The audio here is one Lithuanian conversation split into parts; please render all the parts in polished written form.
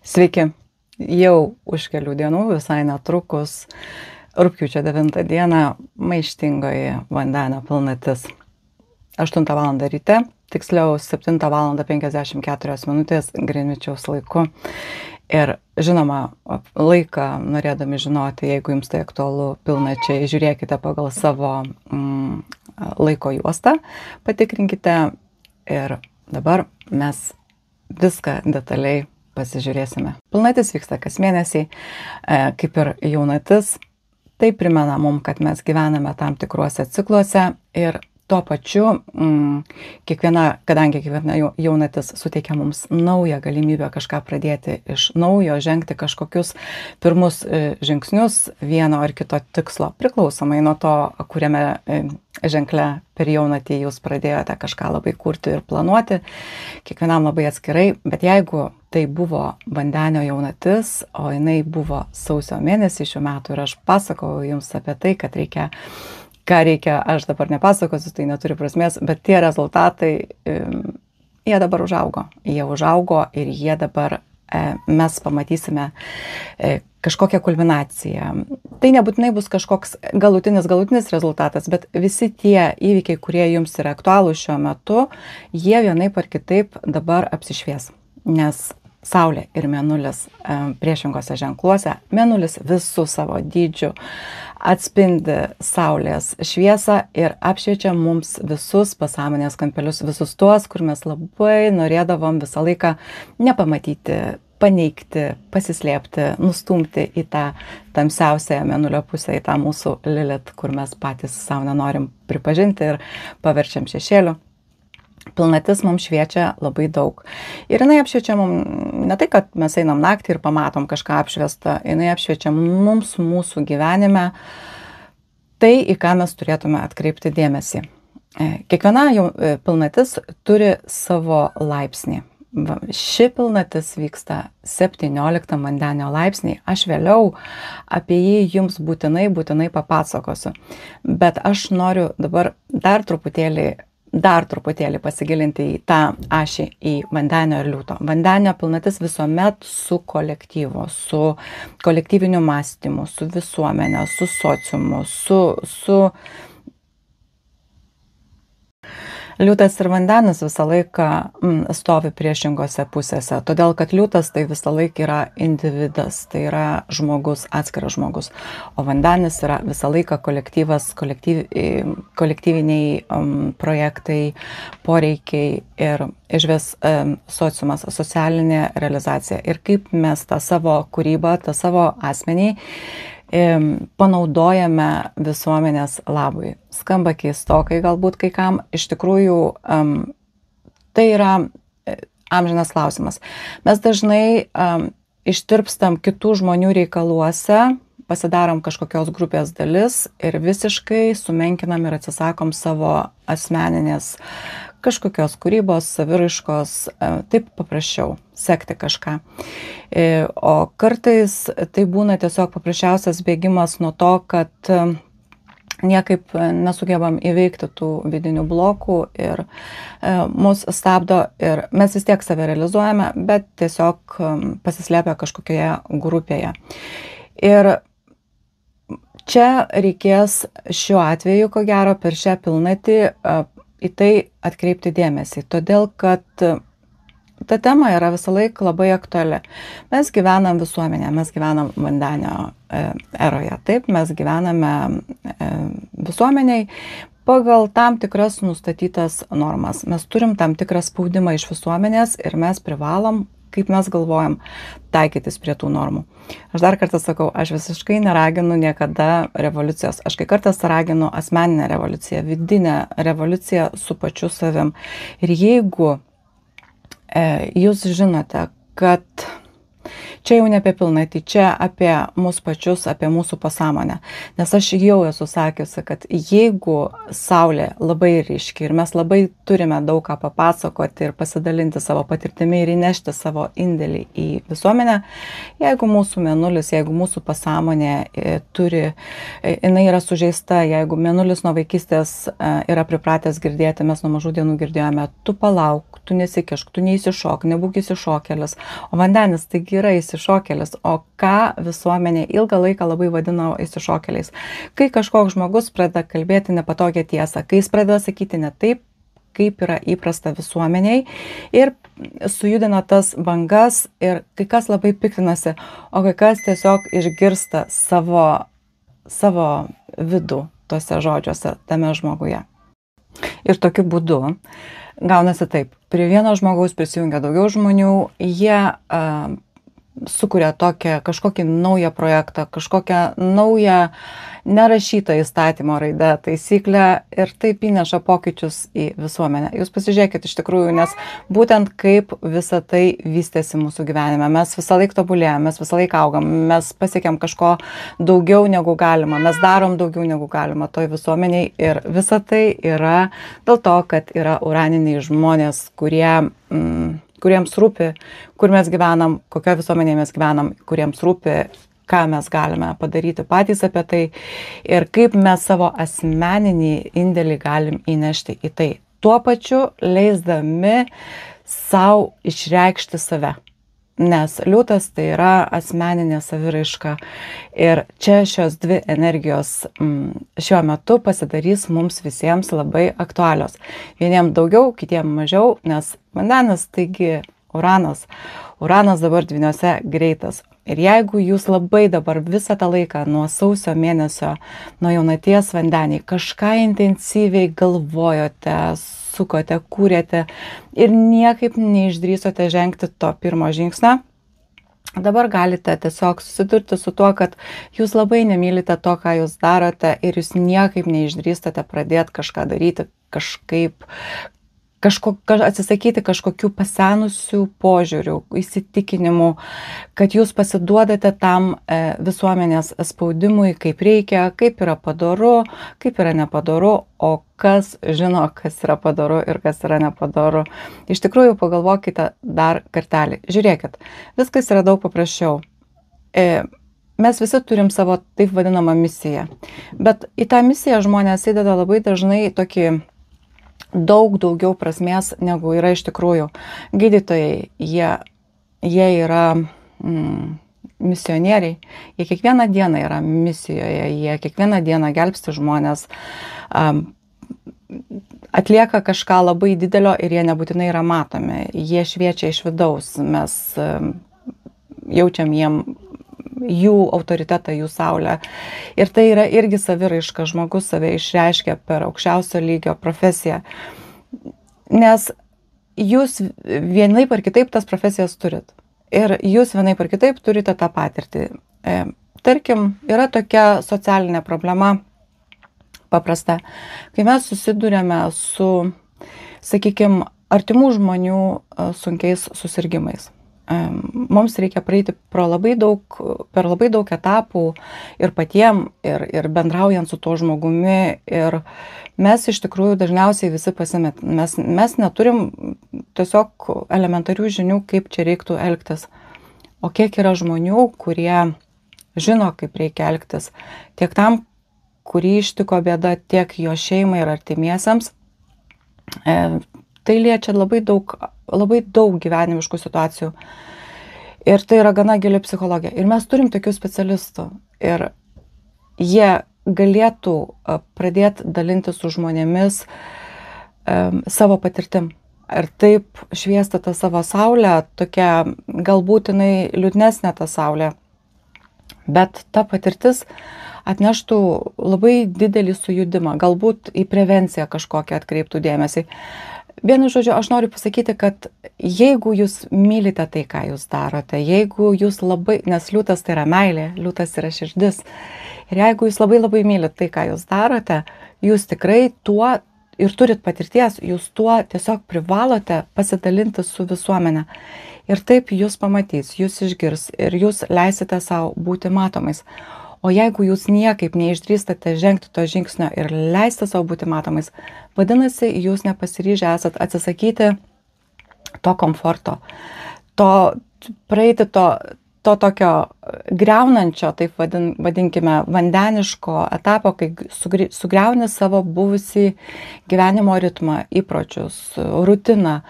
Sveiki, jau už kelių dienų, visai netrukus, rugpjūčio 9 dieną, maištingoji vandenio pilnatis. 8 val. Ryte, tiksliau 7 val. 54 minutės Greenwichaus laiku. Ir žinoma, laiką norėdami žinoti, jeigu jums tai aktualu pilnačiai, žiūrėkite pagal savo laiko juostą, patikrinkite ir dabar mes viską detaliai pasižiūrėsime. Pilnatis vyksta kas mėnesį, kaip ir jaunatis. Tai primena mums, kad mes gyvename tam tikruose cikluose ir tuo pačiu, kadangi kiekviena jaunatis suteikia mums naują galimybę kažką pradėti iš naujo, žengti kažkokius pirmus žingsnius vieno ar kito tikslo, priklausomai nuo to, kuriame ženkle per jaunatį jūs pradėjote kažką labai kurti ir planuoti, kiekvienam labai atskirai, bet jeigu tai buvo vandenio jaunatis, o jinai buvo sausio mėnesį šių metų ir aš pasakojau jums apie tai, kad ką reikia, aš dabar nepasakosiu, tai neturi prasmės, bet tie rezultatai, jie dabar užaugo. Jie užaugo ir jie dabar mes pamatysime kažkokią kulminaciją. Tai nebūtinai bus kažkoks galutinis rezultatas, bet visi tie įvykiai, kurie jums yra aktualūs šiuo metu, jie vienaip ar kitaip dabar apsišvies. Nes Saulė ir Mėnulis priešingose ženkluose, Mėnulis visų savo dydžių atspindi Saulės šviesą ir apšviečia mums visus pasąmonės kampelius, visus tuos, kur mes labai norėdavom visą laiką nepamatyti, paneigti, pasislėpti, nustumti į tą tamsiausią Mėnulio pusę, į tą mūsų Lilith, kur mes patys savo nenorim pripažinti ir paverčiam šešėliu. Pilnatis mums šviečia labai daug. Ir jinai apšviečia mums ne tai, kad mes einam naktį ir pamatom kažką apšviestą, jinai apšviečia mums mūsų gyvenime tai, į ką mes turėtume atkreipti dėmesį. Kiekviena pilnatis turi savo laipsnį. Ši pilnatis vyksta 17 vandenio laipsnį. Aš vėliau apie jį jums būtinai papasakosiu. Bet aš noriu dabar dar truputėlį pasigilinti į tą ašį, į vandenio ir liūto. Vandenio pilnatis visuomet su kolektyvu, su kolektyviniu mąstymu, su visuomenė, su sociumu, su liūtas ir vandenis visą laiką stovi priešingose pusėse, todėl kad liūtas tai visą laiką yra individas, tai yra žmogus, atskiras žmogus, o vandenis yra visą laiką kolektyvas, kolektyviniai projektai, poreikiai ir išvis sociumas, socialinė realizacija. Ir kaip mes tą savo kūrybą, tą savo asmenį panaudojame visuomenės labui. Skamba keistokai galbūt kai kam, iš tikrųjų tai yra amžinas klausimas. Mes dažnai ištirpstam kitų žmonių reikaluose, pasidarom kažkokios grupės dalis ir visiškai sumenkinam ir atsisakom savo asmeninės kažkokios kūrybos, saviraiškos, taip paprasčiau sekti kažką. O kartais tai būna tiesiog paprasčiausias bėgimas nuo to, kad niekaip nesugebam įveikti tų vidinių blokų ir mus stabdo ir mes vis tiek save realizuojame, bet tiesiog pasislėpę kažkokioje grupėje. Ir čia reikės šiuo atveju, ko gero, per šią pilnatį į tai atkreipti dėmesį, todėl kad ta tema yra visą laiką labai aktuali. Mes gyvenam visuomenėje, mes gyvenam vandenio eroje, taip, mes gyvename visuomeniai pagal tam tikras nustatytas normas. Mes turim tam tikrą spaudimą iš visuomenės ir mes privalom, kaip mes galvojam, taikytis prie tų normų. Aš dar kartą sakau, aš visiškai neraginu niekada revoliucijos. Aš kai kartą raginu asmeninę revoliuciją, vidinę revoliuciją su pačiu savim. Ir jeigu jūs žinote, kad Čia jau ne apie pilnatį, čia apie mus pačius, apie mūsų pasąmonę. Nes aš jau esu sakiusi, kad jeigu saulė labai ryški ir mes labai turime daug ką papasakoti ir pasidalinti savo patirtimi ir įnešti savo indėlį į visuomenę, jeigu mūsų mėnulis, jeigu mūsų pasąmonė jinai yra sužeista, jeigu mėnulis nuo vaikystės yra pripratęs girdėti, mes nuo mažų dienų girdėjome, tu palauk, tu nesikišk, tu neįsišok, nebūk įsišokėlis. O vandenis taigi yra įsišokėlis. O ką visuomenė ilgą laiką labai vadino įsišokėliais? Kai kažkoks žmogus pradeda kalbėti nepatogią tiesą, kai jis pradeda sakyti ne taip, kaip yra įprasta visuomeniai ir sujudina tas bangas ir kai kas labai piktinasi, o kai kas tiesiog išgirsta savo vidų tose žodžiuose, tame žmoguje. Ir tokiu būdu gaunasi taip, prie vieno žmogaus prisijungia daugiau žmonių, jie sukuria kažkokį naują projektą, kažkokią naują nerašytą įstatymo raidę, taisyklę ir taip įneša pokyčius į visuomenę. Jūs pasižiūrėkit iš tikrųjų, nes būtent kaip visa tai vystėsi mūsų gyvenime. Mes visą laiką tobulėjame, mes visą laiką augam, mes pasiekėm kažko daugiau negu galima, mes darom daugiau negu galima toj visuomeniai ir visa tai yra dėl to, kad yra uraniniai žmonės, kuriems rūpi, kur mes gyvenam, kokio visuomenėje mes gyvenam, kuriems rūpi, ką mes galime padaryti patys apie tai ir kaip mes savo asmeninį indėlį galim įnešti į tai. Tuo pačiu leisdami savo išreikšti save. Nes liūtas tai yra asmeninė saviraiška ir čia šios dvi energijos šiuo metu pasidarys mums visiems labai aktualios. Vieniems daugiau, kitiems mažiau, nes vandenis taigi Uranas dabar dvyniuose greitas. Ir jeigu jūs labai dabar visą tą laiką nuo sausio mėnesio, nuo jaunaties vandenį, kažką intensyviai galvojote, sukote, kūrėte ir niekaip neišdrįsote žengti to pirmo žingsnio, dabar galite tiesiog susidurti su tuo, kad jūs labai nemylite to, ką jūs darote ir jūs niekaip neišdrįstate pradėti kažką daryti, atsisakyti kažkokių pasenusių požiūrių, įsitikinimų, kad jūs pasiduodate tam visuomenės spaudimui, kaip reikia, kaip yra padoru, kaip yra nepadoru, o kas žino, kas yra padoru ir kas yra nepadoru. Iš tikrųjų, pagalvokite dar kartelį. Žiūrėkit, viskas yra daug paprasčiau. Mes visi turim savo taip vadinamą misiją, bet į tą misiją žmonės įdeda labai dažnai tokį daug daugiau prasmės, negu yra iš tikrųjų. Gydytojai, jie yra misionieriai, jie kiekvieną dieną yra misijoje, jie kiekvieną dieną gelbsti žmonės, atlieka kažką labai didelio ir jie nebūtinai yra matomi, jie šviečia iš vidaus, mes jaučiam jų autoritetą, jų saulę. Ir tai yra irgi saviraiška, žmogus save išreiškia per aukščiausio lygio profesiją. Nes jūs vienaip ar kitaip tas profesijas turit. Ir jūs vienaip ar kitaip turite tą patirtį. Tarkim, yra tokia socialinė problema paprasta. Kai mes susidurėme su, sakykime, artimų žmonių sunkiais susirgimais. Mums reikia praeiti per labai daug etapų ir patiem, ir bendraujant su tuo žmogumi. Ir mes iš tikrųjų dažniausiai visi pasimet. Mes neturim tiesiog elementarių žinių, kaip čia reiktų elgtis. O kiek yra žmonių, kurie žino, kaip reikia elgtis. Tiek tam, kurį ištiko bėda, tiek jo šeimai ir artimiesiems. Tai liečia labai daug gyvenimiškų situacijų. Ir tai yra gana gili psichologija. Ir mes turim tokių specialistų. Ir jie galėtų pradėti dalinti su žmonėmis savo patirtim. Ir taip šviesti tą savo saulę, tokia galbūt jinai liūdnesnė ta saulė. Bet ta patirtis atneštų labai didelį sujudimą, galbūt į prevenciją kažkokią atkreiptų dėmesį. Vienu žodžiu, aš noriu pasakyti, kad jeigu jūs mylite tai, ką jūs darote, jeigu jūs labai, nes liūtas tai yra meilė, liūtas yra širdis, ir jeigu jūs labai mylite tai, ką jūs darote, jūs tikrai tuo ir turit patirties, jūs tuo tiesiog privalote pasidalinti su visuomenė. Ir taip jūs pamatys, jūs išgirs ir jūs leisite savo būti matomais. O jeigu jūs niekaip neišdrįstate žengti to žingsnio ir leisti savo būti matomais, vadinasi, jūs nepasiryžę esat atsisakyti to komforto, praeiti to tokio griaunančio, taip vadinkime, vandeniško etapo, kai sugriauni savo buvusį gyvenimo ritmą, įpročius, rutiną,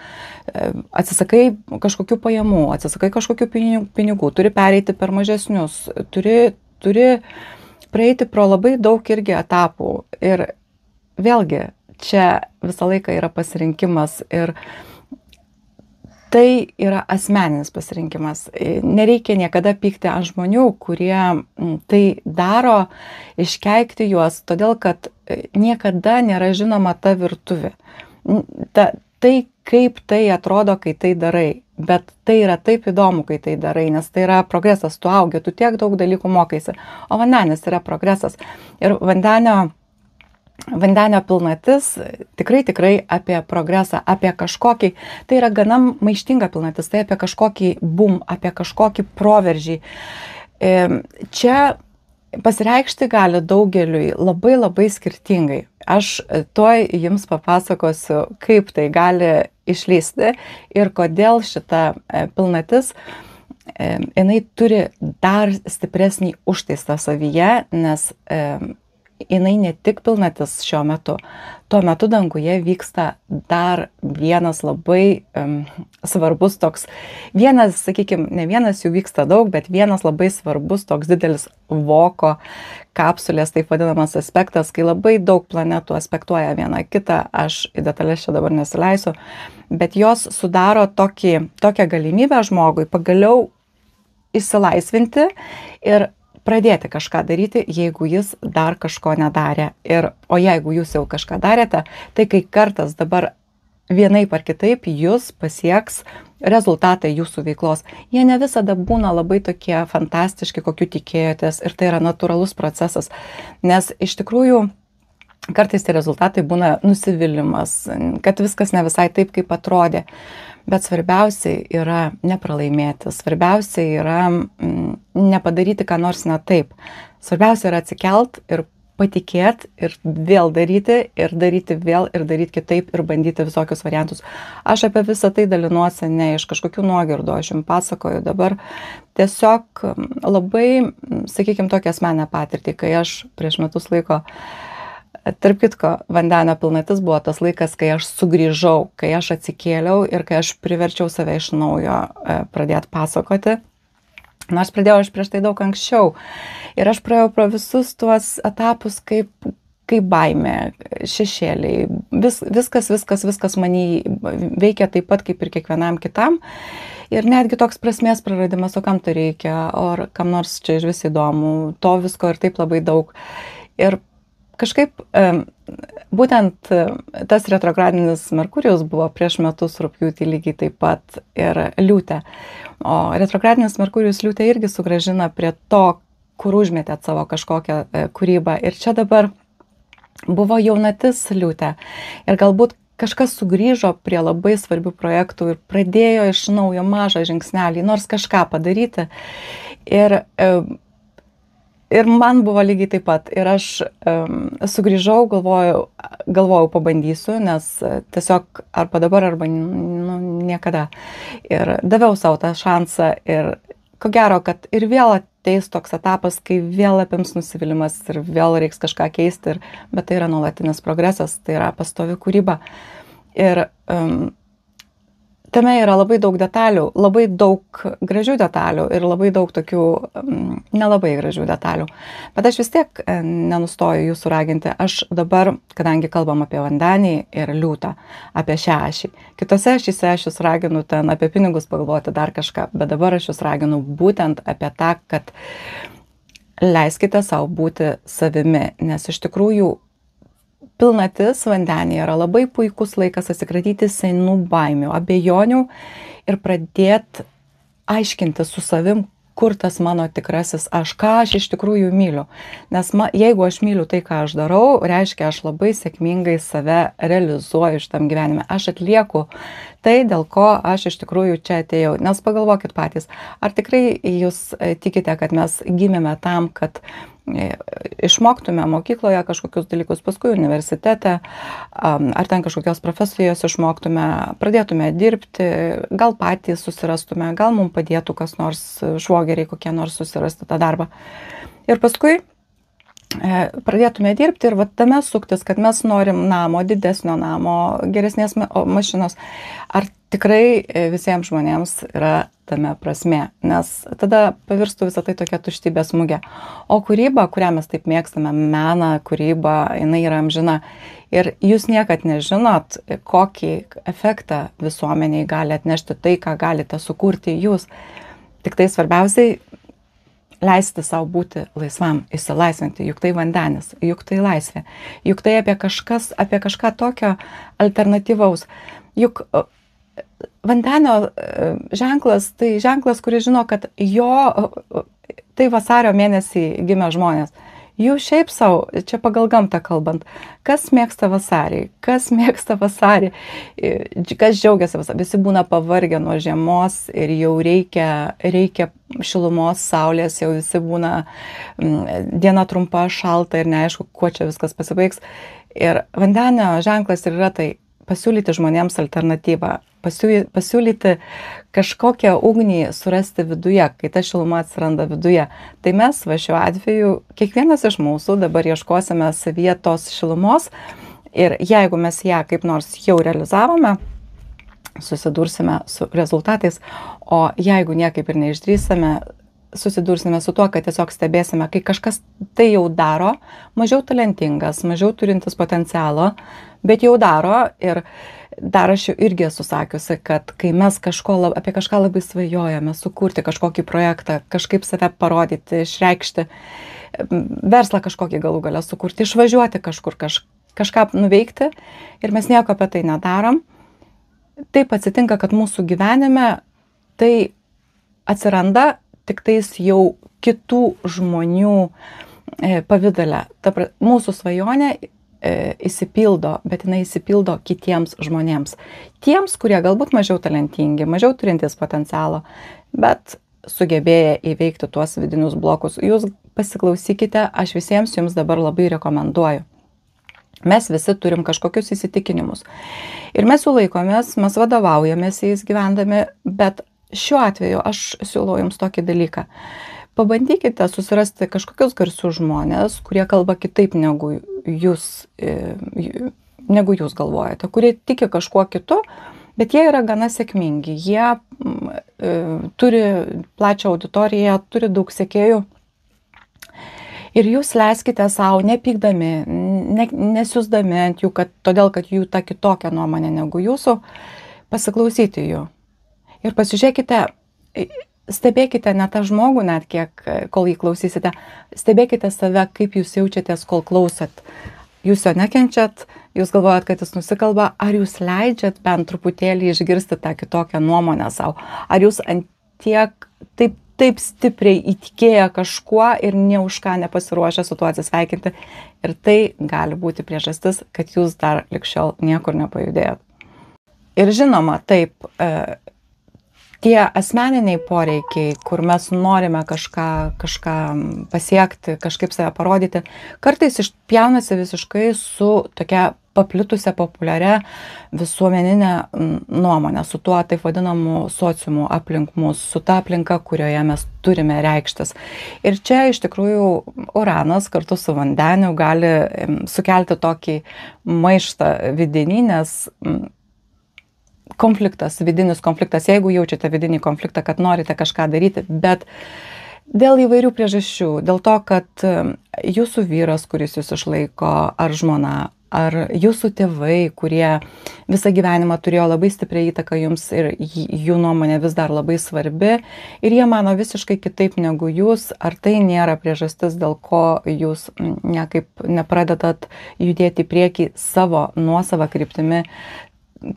atsisakai kažkokių pajamų, atsisakai kažkokių pinigų, turi pereiti per mažesnius, turi praeiti pro labai daug irgi etapų. Ir vėlgi, čia visą laiką yra pasirinkimas ir tai yra asmeninis pasirinkimas. Nereikia niekada pykti ant žmonių, kurie tai daro, iškeikti juos, todėl kad niekada nėra žinoma ta virtuvė. Tai, kaip tai atrodo, kai tai darai. Bet tai yra taip įdomu, kai tai darai, nes tai yra progresas, tu augi, tu tiek daug dalykų mokaisi. O vandenis yra progresas. Ir vandenio pilnatis tikrai apie progresą, apie kažkokį, tai yra gana maištinga pilnatis, tai apie kažkokį boom, apie kažkokį proveržį. Čia pasireikšti gali daugeliui labai skirtingai. Aš tuoj jums papasakosiu, kaip tai gali išlysti ir kodėl šita pilnatis jinai turi dar stipresnį užtaisą savyje, nes jinai ne tik pilnatis šiuo metu. Tuo metu danguje vyksta dar vienas labai svarbus toks, sakykime, ne vienas jų vyksta daug, bet vienas labai svarbus toks didelis voko kapsulės, taip vadinamas aspektas, kai labai daug planetų aspektuoja vieną kitą, aš į detalės čia dabar nesileisiu, bet jos sudaro tokią galimybę žmogui pagaliau išsilaisvinti ir pradėti kažką daryti, jeigu jis dar kažko nedarė. O jeigu jūs jau kažką darėte, tai kai kartas dabar vienaip ar kitaip jūs pasieks rezultatai jūsų veiklos. Jie ne visada būna labai tokie fantastiški, kokių tikėjotės, ir tai yra natūralus procesas, nes iš tikrųjų kartais tie rezultatai būna nusivylimas, kad viskas ne visai taip, kaip atrodė. Bet svarbiausia yra nepralaimėti, svarbiausia yra nepadaryti ką nors ne taip. Svarbiausia yra atsikelt ir patikėti ir vėl daryti ir daryti vėl ir daryti kitaip ir bandyti visokius variantus. Aš apie visą tai dalinuosi ne iš kažkokių nuogirdų, aš jums pasakoju dabar tiesiog labai, sakykime, tokią asmenę patirtį, kai aš prieš metus laiko, tarp kitko, vandenio pilnatis buvo tas laikas, kai aš sugrįžau, kai aš atsikėliau ir kai aš priverčiau save iš naujo pradėti pasakoti. Nors pradėjau aš prieš tai daug anksčiau. Ir aš praėjau pro visus tuos etapus kaip baimė, šešėliai. Viskas manį veikia taip pat kaip ir kiekvienam kitam. Ir netgi toks prasmės praradimas, o kam tai reikia, o kam nors čia iš vis įdomu, to visko ir taip labai daug. Ir kažkaip būtent tas retrogradinis Merkurijus buvo prieš metus rugpjūtį lygiai taip pat ir liūtė. O retrogradinis Merkurijus liūtė irgi sugrąžina prie to, kur užmetėt savo kažkokią kūrybą. Ir čia dabar buvo jaunatis liūtė. Ir galbūt kažkas sugrįžo prie labai svarbių projektų ir pradėjo iš naujo mažą žingsnelį, nors kažką padaryti. Ir man buvo lygiai taip pat. Ir aš sugrįžau, galvojau pabandysiu, nes tiesiog arba dabar, arba niekada. Ir daviau savo tą šansą ir ko gero, kad ir vėl ateis toks etapas, kai vėl apims nusivylimas ir vėl reiks kažką keisti. Bet tai yra nuolatinis progresas, tai yra pastovi kūryba. Ir tame yra labai daug detalių, labai daug gražių detalių ir labai daug tokių nelabai gražių detalių. Bet aš vis tiek nenustoju jūsų raginti. Aš dabar, kadangi kalbam apie vandenį ir liūtą, apie šią ašį. Kitose ašyse aš jūs raginu ten apie pinigus pagalvoti, dar kažką. Bet dabar aš jūs raginu būtent apie tą, kad leiskite savo būti savimi. Nes iš tikrųjų pilnatis vandenyje yra labai puikus laikas atsikratyti senų baimių, abejonių ir pradėti aiškinti su savim, kur tas mano tikrasis aš, ką aš iš tikrųjų myliu. Nes jeigu aš myliu tai, ką aš darau, reiškia, aš labai sėkmingai save realizuoju šitam gyvenime. Aš atlieku tai, dėl ko aš iš tikrųjų čia atėjau. Nes pagalvokit patys, ar tikrai jūs tikite, kad mes gimėme tam, kad išmoktume mokykloje kažkokius dalykus, paskui universitete, ar ten kažkokios profesijos išmoktume, pradėtume dirbti, gal patys susirastume, gal mums padėtų kas nors, švogeriai kokie nors susirasti tą darbą. Ir paskui pradėtume dirbti ir tame suktis, kad mes norim namo, didesnio namo, geresnės mašinos. Ar tikrai visiems žmonėms yra tame prasmė, nes tada pavirstų visą tai tokia tuštybės mugė. O kūryba, kurią mes taip mėgstame, meną, kūryba, jinai yra amžina. Ir jūs niekad nežinot, kokį efektą visuomeniai gali atnešti tai, ką galite sukurti jūs. Tik tai svarbiausiai leisti savo būti laisvam, išsilaisvinti, juk tai vandenis, juk tai laisvė, juk tai apie kažką tokio alternatyvaus. Juk vandenio ženklas, tai ženklas, kuris žino, kad tai vasario mėnesį gimė žmonės. Jų šiaip savo, čia pagal gamtą kalbant, kas mėgsta vasarį, kas džiaugiasi vasarį, visi būna pavargę nuo žiemos ir jau reikia šilumos, saulės, jau visi būna diena trumpa, šalta ir neaišku, kuo čia viskas pasibaigs. Ir vandenio ženklas ir yra tai pasiūlyti žmonėms alternatyvą, pasiūlyti kažkokią ugnį surasti viduje, kai ta šiluma atsiranda viduje. Tai mes šiuo atveju, kiekvienas iš mūsų dabar ieškosime savyje tos šilumos ir jeigu mes ją kaip nors jau realizavome, susidursime su rezultatais, o jeigu niekaip ir neišdrįsime, susidursime su tuo, kad tiesiog stebėsime, kai kažkas tai jau daro, mažiau talentingas, mažiau turintis potencialo, bet jau daro ir dar aš jau irgi esu sakiusi, kad kai mes apie kažką labai svajojame, sukurti kažkokį projektą, kažkaip save parodyti, išreikšti, verslą kažkokį galų galę sukurti, išvažiuoti kažkur, kažką nuveikti ir mes nieko apie tai nedarom, taip atsitinka, kad mūsų gyvenime tai atsiranda tik tais jau kitų žmonių pavidale. Mūsų svajonė įsipildo, bet jinai įsipildo kitiems žmonėms. Tiems, kurie galbūt mažiau talentingi, mažiau turintys potencialo, bet sugebėję įveikti tuos vidinius blokus. Jūs pasiklausykite, aš visiems jums dabar labai rekomenduoju. Mes visi turim kažkokius įsitikinimus. Ir mes jų laikomės, mes vadovaujamės jais gyvendami, bet šiuo atveju aš siūlau jums tokį dalyką. Pabandykite susirasti kažkokius garsius žmonės, kurie kalba kitaip negu jūs galvojate, kurie tiki kažkuo kitu, bet jie yra gana sėkmingi. Jie turi plačią auditoriją, turi daug sekėjų. Ir jūs leiskite savo, nepykdami, nesiusdami ant jų, todėl kad jų ta kitokia nuomonė negu jūsų, pasiklausyti jų. Ir pasižiūrėkite, stebėkite ne tą žmogų net kiek, kol jį klausysite, stebėkite save, kaip jūs jaučiatės, kol klausot. Jūs jo nekenčiat, jūs galvojat, kad jis nusikalba, ar jūs leidžiat bent truputėlį išgirsti tą kitokią nuomonę savo, ar jūs ant tiek taip stipriai įtikėję kažkuo ir ne už ką nepasiruošę su tuo atsisveikinti. Ir tai gali būti priežastis, kad jūs dar lig šiol niekur nepajudėjot. Ir žinoma, taip, tie asmeniniai poreikiai, kur mes norime kažką pasiekti, kažkaip save parodyti, kartais išpjaunasi visiškai su tokia paplitusią populiaria visuomeninė nuomonė, su tuo taip vadinamu sociumu aplink mus, su ta aplinka, kurioje mes turime reikštis. Ir čia iš tikrųjų Uranas kartu su vandeniu gali sukelti tokį maištą vidinį, nes vidinis konfliktas, jeigu jaučiate vidinį konfliktą, kad norite kažką daryti, bet dėl įvairių priežasčių, dėl to, kad jūsų vyras, kuris jūs išlaiko, ar žmona, ar jūsų tėvai, kurie visą gyvenimą turėjo labai stiprią įtaką jums ir jų nuomonė vis dar labai svarbi ir jie mano visiškai kitaip negu jūs, ar tai nėra priežastis, dėl ko jūs nepradedat judėti į priekį savo nuosavą kryptimi,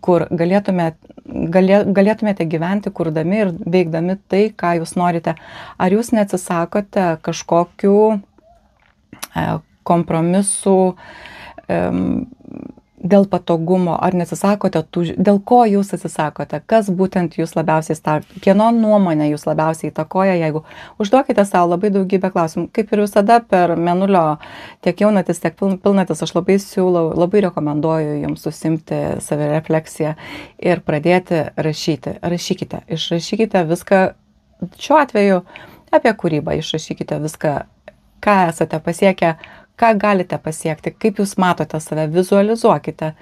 kur galėtumėte gyventi, kurdami ir veikdami tai, ką jūs norite. Ar jūs neatsisakote kažkokių kompromisų dėl patogumo, ar neatsisakote dėl ko jūs atsisakote, kas būtent jūs labiausiai kieno nuomonę jūs labiausiai įtakoja, jeigu užduokite savo labai daugybę klausimų. Kaip ir visada per Mėnulio tiek jaunatis, tiek pilnatis, aš labai siūlau, labai rekomenduoju jums susimti savirefleksiją ir pradėti rašyti. Išrašykite viską, šiuo atveju apie kūrybą, išrašykite viską, ką esate pasiekę, ką galite pasiekti, kaip jūs matote save, vizualizuokite,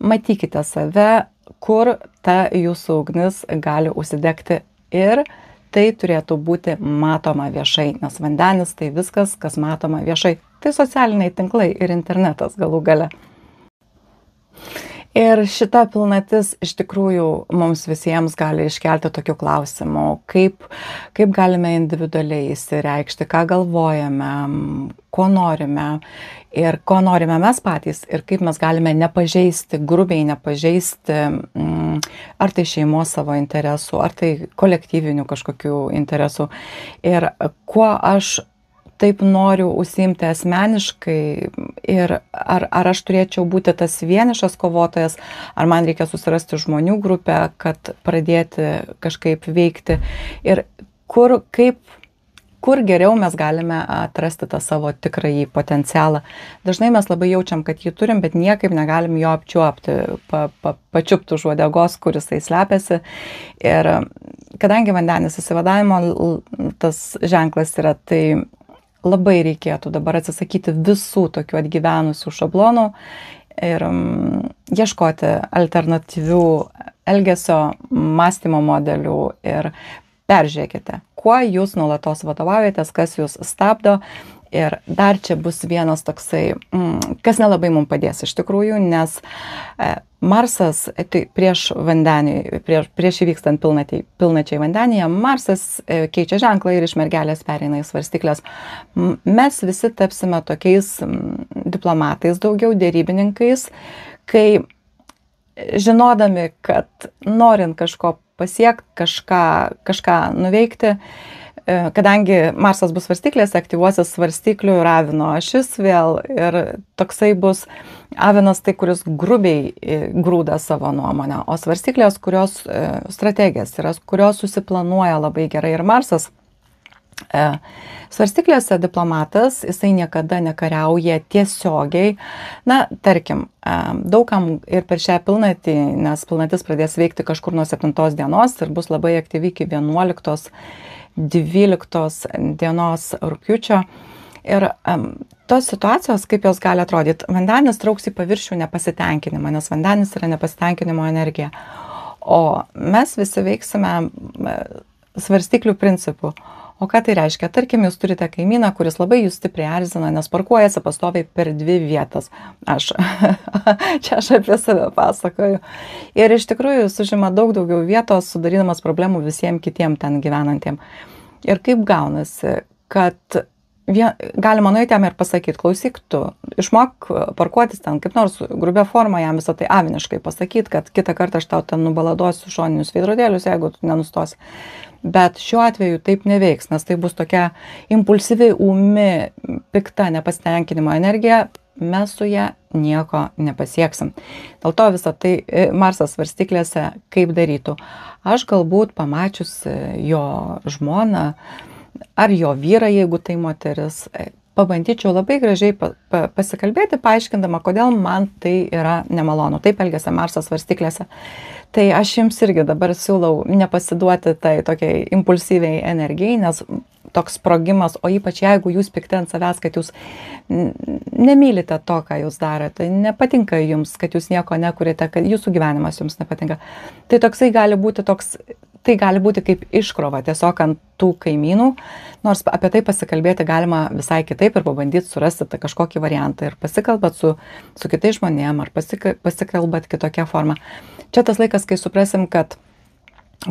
matykite save, kur ta jūsų ugnis gali užsidegti ir tai turėtų būti matoma viešai, nes vandenis tai viskas, kas matoma viešai. Tai socialiniai tinklai ir internetas galų gale. Ir šita pilnatis iš tikrųjų mums visiems gali iškelti tokių klausimų, kaip galime individualiai įsireikšti, ką galvojame, ko norime ir ko norime mes patys ir kaip mes galime nepažeisti, grubiai nepažeisti, ar tai šeimos savo interesų, ar tai kolektyvinių kažkokių interesų. Ir kuo aš taip noriu užsiimti asmeniškai ir ar aš turėčiau būti tas vienišas kovotojas, ar man reikia susirasti žmonių grupę, kad pradėti kažkaip veikti ir kur geriau mes galime atrasti tą savo tikrąjį potencialą. Dažnai mes labai jaučiam, kad jį turim, bet niekaip negalim jo apčiuopti, pačiupti už uodegos, kur jisai slepiasi. Ir kadangi vandenis išsivadavimo tas ženklas yra, tai labai reikėtų dabar atsisakyti visų tokių atgyvenusių šablonų ir ieškoti alternatyvių elgesio, mąstymo modelių ir peržiūrėkite, kuo jūs nuolatos vadovaujatės, kas jūs stabdo. Ir dar čia bus vienas toksai, kas nelabai mums padės iš tikrųjų, nes Marsas, tai prieš įvykstant pilnačiai vandenyje, Marsas keičia ženklą ir iš mergelės pereina į svarstyklės. Mes visi tapsime tokiais diplomatais, daugiau dėrybininkais, kai žinodami, kad norint kažko pasiekti, kažką nuveikti, kadangi Marsas bus svarstyklėse, aktyvuosis svarstyklių ir avino ašis vėl ir toksai bus avinas tai, kuris grubiai grūda savo nuomonę, o svarstyklės, kurios strategijas yra, kurios susiplanuoja labai gerai ir Marsas. Svarstyklėse diplomatas, jisai niekada nekariauja tiesiogiai. Na, tarkim, daugam ir per šią pilnatį, nes pilnatis pradės veikti kažkur nuo 7 dienos ir bus labai aktyvi iki 11-12 dienos rugpjūčio. Ir tos situacijos, kaip jos gali atrodyti, vandenis trauks į paviršių nepasitenkinimą, nes vandenis yra nepasitenkinimo energija. O mes visi veiksime svarstyklių principų. O ką tai reiškia? Tarkim, jūs turite kaimyną, kuris labai jūs stipriai erzina, nes parkuojasi pastoviai per 2 vietas. Čia aš apie save pasakoju. Ir iš tikrųjų jis užima daug daugiau vietos, sudarydamas problemų visiems kitiem ten gyvenantiem. Ir kaip gaunasi, kad galima nueiti jam ir pasakyti, klausyk tu, išmok parkuotis ten kaip nors grubia forma, jam visą tai aviniškai pasakyti, kad kitą kartą aš tau ten nubaladosiu šoninius veidrodėlius, jeigu tu nenustosi. Bet šiuo atveju taip neveiks, nes tai bus tokia impulsyvi, ūmi, pikta nepasitenkinimo energija, mes su ją nieko nepasieksim. Dėl to visą tai Marsas svarstyklėse kaip darytų. Aš galbūt pamačiusi jo žmoną, ar jo vyrą, jeigu tai moteris, pabandyčiau labai gražiai pasikalbėti, paaiškindama, kodėl man tai yra nemalonu. Taip elgiasi Marsas svarstyklėse. Tai aš jums irgi dabar siūlau nepasiduoti tai tokiai impulsyviai energijai, nes toks sprogimas, o ypač jeigu jūs pikti ant savęs, kad jūs nemylite to, ką jūs darote, nepatinka jums, kad jūs nieko nekurite, kad jūsų gyvenimas jums nepatinka. Tai toksai gali būti tai gali būti kaip iškrova tiesiog ant tų kaimynų, nors apie tai pasikalbėti galima visai kitaip ir pabandyti surasti kažkokį variantą ir pasikalbat su kitais žmonėm ar pasikalbat kitokia forma. Čia tas laikas, kai suprasim, kad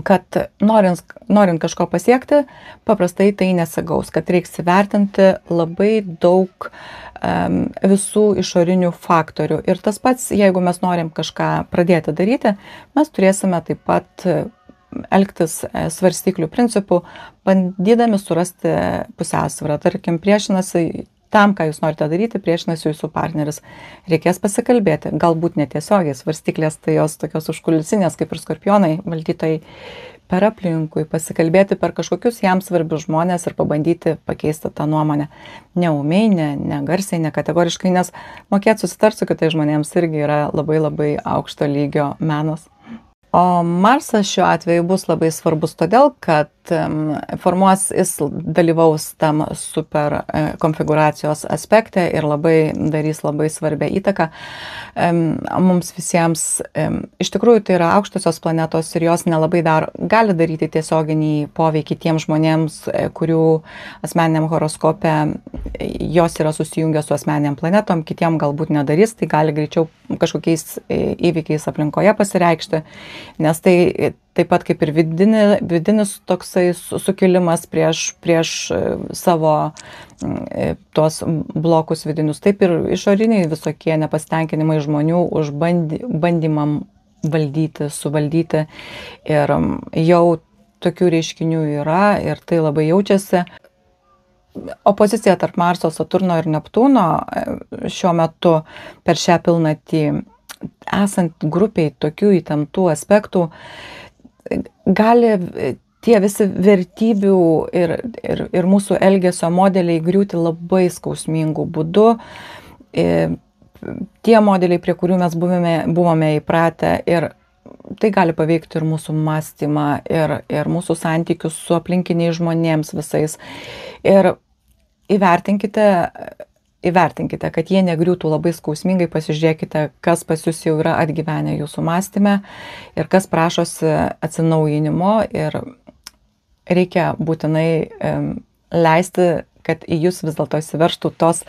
kad norint kažko pasiekti, paprastai tai nesigaus, kad reiks įvertinti labai daug visų išorinių faktorių. Ir tas pats, jeigu mes norim kažką pradėti daryti, mes turėsime taip pat elgtis svarstyklių principų, bandydami surasti pusiausvyrą. Tarkim, priešinasi tam, ką jūs norite daryti, priešinasi jūsų partneris. Reikės pasikalbėti, galbūt netiesiogiai, svarstyklės tai jos tokios užkulisinės, kaip ir skorpionai, valdytojai, per aplinkui, pasikalbėti per kažkokius jam svarbius žmonės ir pabandyti pakeisti tą nuomonę. Neumiai, ne garsiai, ne kategoriškai, nes mokėti susitarti su kitais žmonėms irgi yra labai labai aukšto lygio menas. O Marsas šiuo atveju bus labai svarbus todėl, kad jis dalyvaus tam super konfiguracijos aspekte ir darys labai svarbią įtaką mums visiems. Iš tikrųjų, tai yra aukštosios planetos ir jos nelabai gali daryti tiesioginį poveikį tiems žmonėms, kurių asmeniniam horoskope jos yra susijungę su asmeniniam planetom, kitiem galbūt nedarys, tai gali greičiau kažkokiais įvykiais aplinkoje pasireikšti. Nes tai taip pat kaip ir vidinis toksai sukilimas prieš savo tuos blokus vidinius, taip ir išoriniai visokie nepasitenkinimai žmonių už bandymam valdyti, suvaldyti. Ir jau tokių reiškinių yra ir tai labai jaučiasi. Opozicija tarp Marso, Saturno ir Neptūno šiuo metu per šią pilnatį, esant grupiai tokių įtemptų aspektų, gali tie visi vertybių ir mūsų elgesio modeliai griūti labai skausmingų būdų. Tie modeliai, prie kurių mes buvome įpratę, ir tai gali paveikti ir mūsų mąstymą, ir mūsų santykius su aplinkiniais žmonėms visais. Ir įvertinkite, kad jie negriūtų labai skausmingai, pasižiūrėkite, kas pas jūs jau yra atgyvenę jūsų mąstyme ir kas prašosi atsinaujinimo, ir reikia būtinai leisti, kad į jūs vis dėlto įsiveržtų tos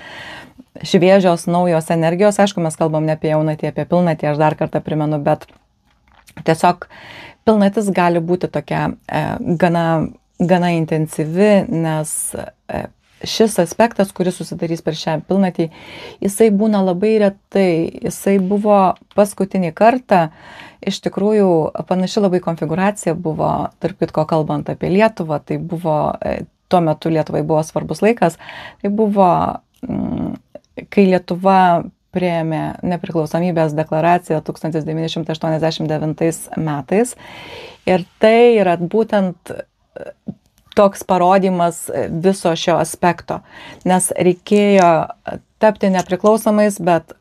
šviežios, naujos energijos. Aišku, mes kalbam ne apie jaunatį, apie pilnatį, aš dar kartą primenu, bet tiesiog pilnatis gali būti tokia gana intensyvi, nes šis aspektas, kuris susidarys per šią pilnatį, jisai būna labai retai. Jisai buvo paskutinį kartą, iš tikrųjų panaši labai konfiguracija buvo, tarp kitko kalbant apie Lietuvą, tai buvo, tuo metu Lietuvai buvo svarbus laikas, tai buvo, kai Lietuva priėmė nepriklausomybės deklaraciją 1989 metais. Ir tai yra būtent toks parodymas viso šio aspekto, nes reikėjo tapti nepriklausomais, bet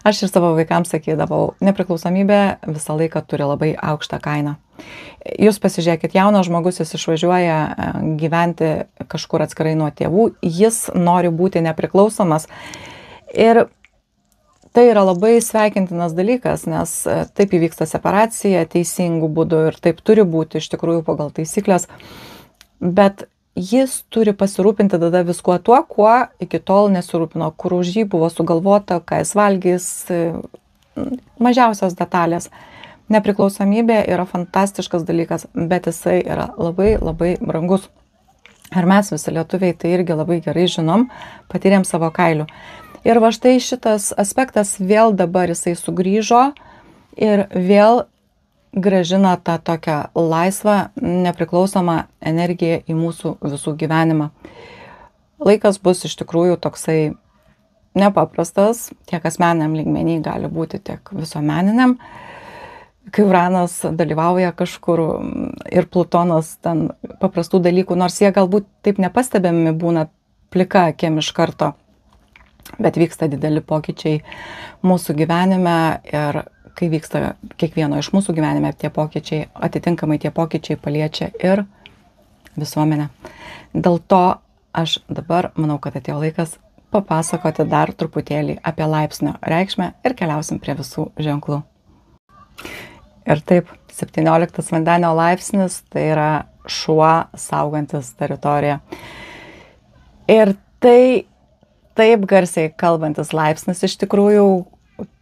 aš ir savo vaikams sakydavau, nepriklausomybė visą laiką turi labai aukštą kainą. Jūs pasižiūrėkit, jaunas žmogus, jis išvažiuoja gyventi kažkur atskirai nuo tėvų, jis nori būti nepriklausomas. Ir tai yra labai sveikintinas dalykas, nes taip įvyksta separacija teisingų būdų ir taip turi būti iš tikrųjų pagal taisyklės, bet jis turi pasirūpinti tada viskuo tuo, kuo iki tol nesirūpino, kur už jį buvo sugalvota, ką jis valgys, mažiausios detalės. Nepriklausomybė yra fantastiškas dalykas, bet jisai yra labai labai brangus. Ir mes visi lietuviai tai irgi labai gerai žinom, patyrėm savo kailiu. Ir va štai šitas aspektas vėl dabar jisai sugrįžo ir vėl grąžina tą tokią laisvą, nepriklausomą energiją į mūsų visų gyvenimą. Laikas bus iš tikrųjų toksai nepaprastas, tiek asmeniniam lygmenį gali būti, tiek visuomeniniam. Kai Uranas dalyvauja kažkur ir Plutonas ten paprastų dalykų, nors jie galbūt taip nepastebimi būna plika akim iš karto, bet vyksta dideli pokyčiai mūsų gyvenime, ir kai vyksta kiekvieno iš mūsų gyvenime tie pokyčiai, atitinkamai tie pokyčiai paliečia ir visuomenę. Dėl to aš dabar manau, kad atėjo laikas papasakoti dar truputėlį apie laipsnio reikšmę ir keliausim prie visų ženklų. Ir taip, 17 vandenio laipsnis tai yra šuo saugantis teritoriją. Ir tai taip garsiai kalbantis laipsnis iš tikrųjų,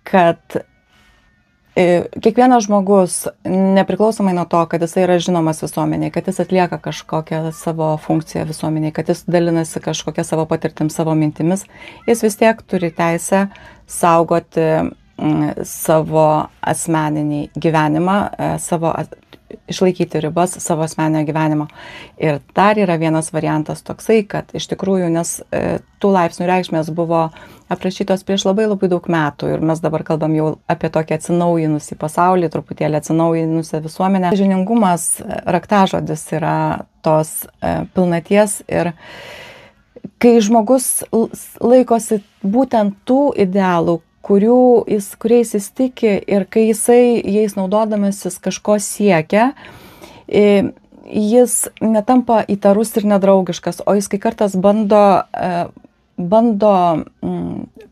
kad kiekvienas žmogus, nepriklausomai nuo to, kad jisai yra žinomas visuomeniai, kad jis atlieka kažkokią savo funkciją visuomeniai, kad jis dalinasi kažkokią savo patirtim, savo mintimis, jis vis tiek turi teisę saugoti savo asmeninį gyvenimą, išlaikyti ribas savo asmeninio gyvenimo. Ir dar yra vienas variantas toksai, kad iš tikrųjų, nes tų laipsnių reikšmės buvo aprašytos prieš labai daug metų ir mes dabar kalbam jau apie tokį atsinaujinusį pasaulį, truputėlį atsinaujinusią visuomenę. Sąžiningumas, raktažodis yra tos pilnaties ir kai žmogus laikosi būtent tų idealų, kuriais jis tiki ir kai jisai jais naudodamasis kažko siekia, jis netampa įtarus ir nedraugiškas, o jis kai kartas bando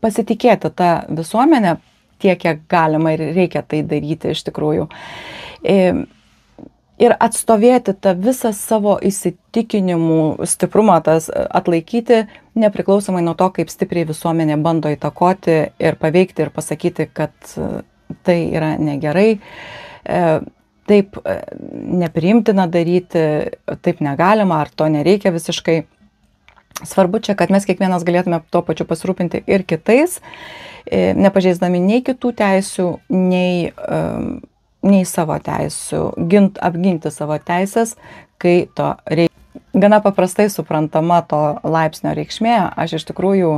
pasitikėti tą visuomenę tiek, kiek galima ir reikia tai daryti iš tikrųjų. Ir atstovėti tą visą savo įsitikinimų stiprumą, tas atlaikyti, nepriklausomai nuo to, kaip stipriai visuomenė bando įtakoti ir paveikti ir pasakyti, kad tai yra negerai, taip nepriimtina daryti, taip negalima, ar to nereikia visiškai. Svarbu čia, kad mes kiekvienas galėtume tuo pačiu pasirūpinti ir kitais, nepažeisdami nei kitų teisių, nei savo teisių, apginti savo teisės, kai to reikia. Gana paprastai suprantama to laipsnio reikšmė. Aš iš tikrųjų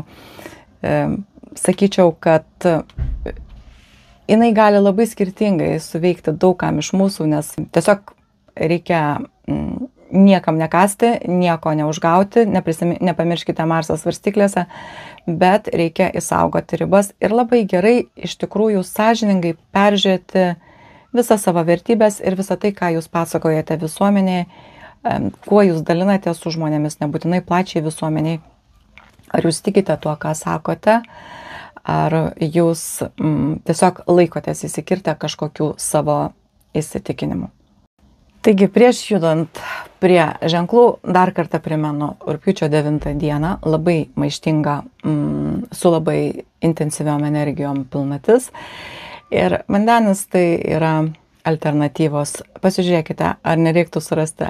sakyčiau, kad jinai gali labai skirtingai suveikti daugam iš mūsų, nes tiesiog reikia niekam nekasti, nieko neužgauti, nepamirškite Marso svarstyklėse, bet reikia išsaugoti ribas ir labai gerai iš tikrųjų sąžiningai peržiūrėti visą savo vertybės ir visą tai, ką jūs pasakojate visuomeniai, kuo jūs dalinate su žmonėmis, nebūtinai plačiai visuomeniai. Ar jūs tikite tuo, ką sakote, ar jūs tiesiog laikotės įsikirtę kažkokių savo įsitikinimų. Taigi, prieš judant prie ženklų, dar kartą primenu, rugpjūčio 9 dieną, labai maištinga, su labai intensyviom energijom pilnatis. Ir vandenis tai yra alternatyvos. Pasižiūrėkite, ar nereiktų surasti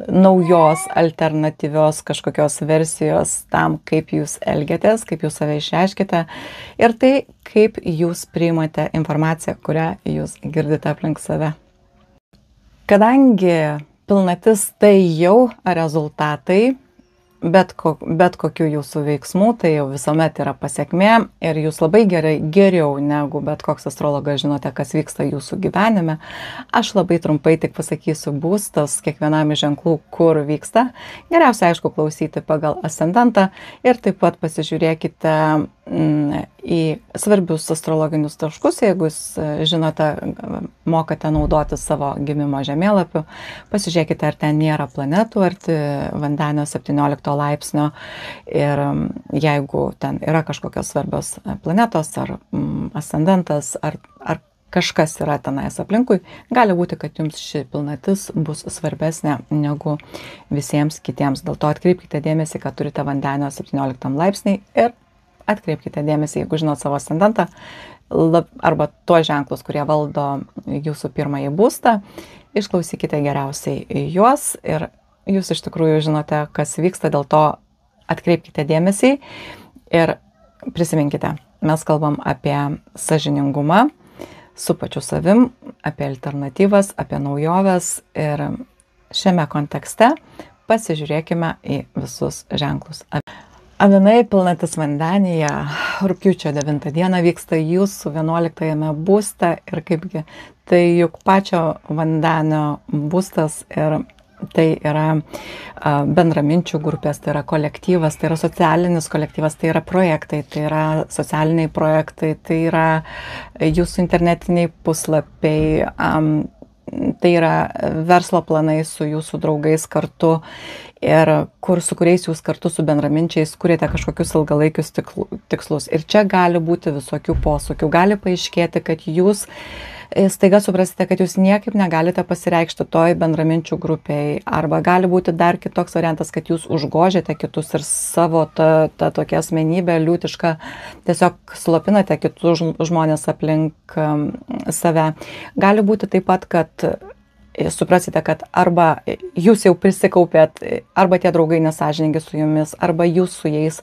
naujos alternatyvios kažkokios versijos tam, kaip jūs elgiatės, kaip jūs save išreiškite ir tai, kaip jūs priimate informaciją, kurią jūs girdite aplink save. Kadangi pilnatis tai jau rezultatai, bet kokių jūsų veiksmų, tai jau visuomet yra pasekmė ir jūs labai geriau negu bet koks astrologas žinote, kas vyksta jūsų gyvenime. Aš labai trumpai tik pasakysiu būstas kiekvienam iš ženklų, kur vyksta. Geriausia, aišku, klausyti pagal ascendantą ir taip pat pasižiūrėkite į svarbius astrologinius taškus, jeigu jūs žinote, mokate naudoti savo gimimo žemėlapiu, pasižiūrėkite, ar ten nėra planetų arti vandenio 17 laipsnio ir jeigu ten yra kažkokios svarbios planetos ar ascendantas ar kažkas yra tenais aplinkui, gali būti, kad jums ši pilnatis bus svarbesnė negu visiems kitiems. Dėl to atkreipkite dėmesį, kad turite vandenio 17 laipsnį ir atkreipkite dėmesį, jeigu žinot savo ascendantą arba tuos ženklus, kurie valdo jūsų pirmąjį būstą, išklausykite geriausiai juos ir jūs iš tikrųjų žinote, kas vyksta, dėl to atkreipkite dėmesį ir prisiminkite, mes kalbam apie sąžiningumą su pačiu savim, apie alternatyvas, apie naujoves ir šiame kontekste pasižiūrėkime į visus ženklus. Avinai pilnatis vandenyje, rugpjūčio 9 dieną vyksta jūsų 11 būste ir kaipgi, tai juk pačio vandenio būstas ir tai yra bendraminčių grupės, tai yra kolektyvas, tai yra socialinis kolektyvas, tai yra projektai, tai yra socialiniai projektai, tai yra jūsų internetiniai puslapiai, tai yra verslo planai su jūsų draugais kartu ir su kuriais jūs kartu su bendraminčiais kuriate kažkokius ilgalaikius tikslus. Ir čia gali būti visokių posūkių. Gali paaiškėti, kad jūs staiga suprasite, kad jūs niekaip negalite pasireikšti toj bendraminčių grupiai, arba gali būti dar kitoks variantas, kad jūs užgožiate kitus ir savo tą tokią asmenybę liūtišką tiesiog slopinate kitus žmonės aplink save. Gali būti taip pat, kad suprasite, kad arba jūs jau prisikaupėt, arba tie draugai nesąžiningi su jumis, arba jūs su jais.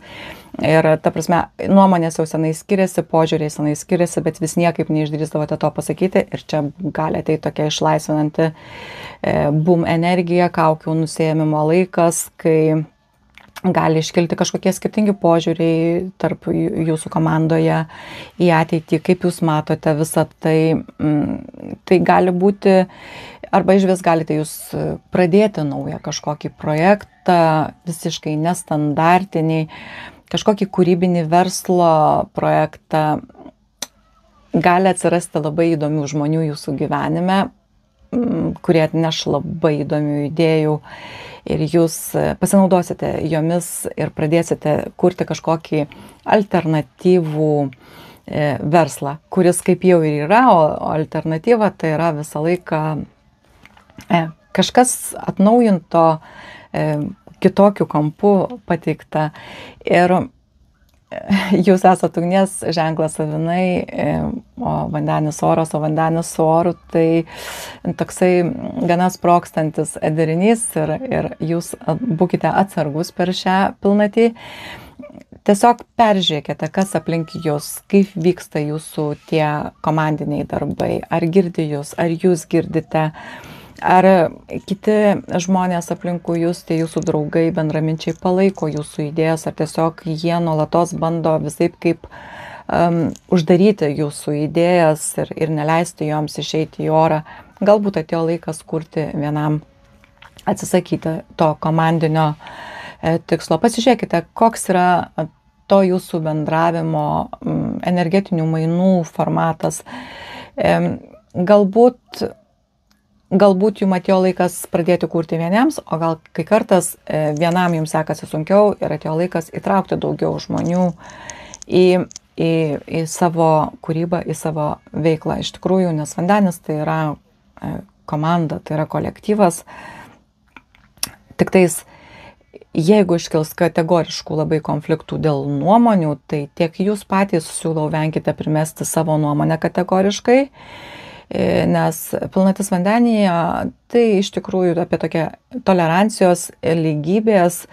Ir ta prasme, nuomonės jau senai skiriasi, požiūriai senai skiriasi, bet vis niekaip neišdrįsdavote to pasakyti. Ir čia gali ateiti tokia išlaisvinanti boom energija, kaukių nusiėmimo laikas, kai gali iškilti kažkokie skirtingi požiūriai tarp jūsų komandoje į ateitį, kaip jūs matote visą tai. Tai gali būti, arba išvis galite jūs pradėti naują kažkokį projektą, visiškai nestandartinį, kažkokį kūrybinį verslo projektą. Gali atsirasti labai įdomių žmonių jūsų gyvenime, kurie atneš labai įdomių idėjų ir jūs pasinaudosite jomis ir pradėsite kurti kažkokį alternatyvų verslą, kuris kaip jau ir yra, o alternatyva tai yra visą laiką kažkas atnaujinto, kitokiu kampu pateikta. Ir jūs esate ugnies ženklas avinai, o vandenis oras, o vandenis su oru, tai toksai gana sprokstantis derinys ir jūs būkite atsargus per šią pilnatį. Tiesiog peržiūrėkite, kas aplink jūs, kaip vyksta jūsų tie komandiniai darbai, ar girdi jūs, ar jūs girdite, ar kiti žmonės aplinkui jūs, tie jūsų draugai, bendraminčiai palaiko jūsų idėjas, ar tiesiog jie nuolatos bando visaip kaip uždaryti jūsų idėjas ir neleisti joms išeiti į orą. Galbūt atėjo laikas kurti vienam, atsisakyti to komandinio tikslo. Pasižiūrėkite, koks yra to jūsų bendravimo energetinių mainų formatas. Galbūt jums atėjo laikas pradėti kurti vieniems, o gal kai kartas vienam jums sekasi sunkiau ir atėjo laikas įtraukti daugiau žmonių į savo kūrybą, į savo veiklą. Iš tikrųjų, nes vandenis tai yra komanda, tai yra kolektyvas. Tiktais, jeigu iškils kategoriškų labai konfliktų dėl nuomonių, tai tiek jūs patys siūlau venkite primesti savo nuomonę kategoriškai, nes pilnatis vandenyje tai iš tikrųjų apie tokią tolerancijos lygybės,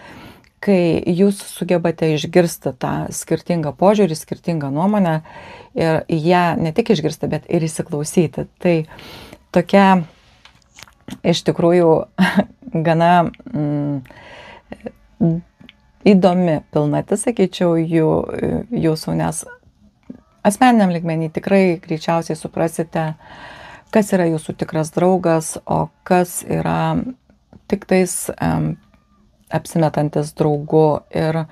kai jūs sugebate išgirsti tą skirtingą požiūrį, skirtingą nuomonę ir ją ne tik išgirsti, bet ir įsiklausyti. Tai tokia iš tikrųjų gana įdomi pilnatis, sakyčiau, jūsų, nes asmeniniam lygmenį tikrai greičiausiai suprasite, kas yra jūsų tikras draugas, o kas yra tik tais apsimetantis draugu. Ir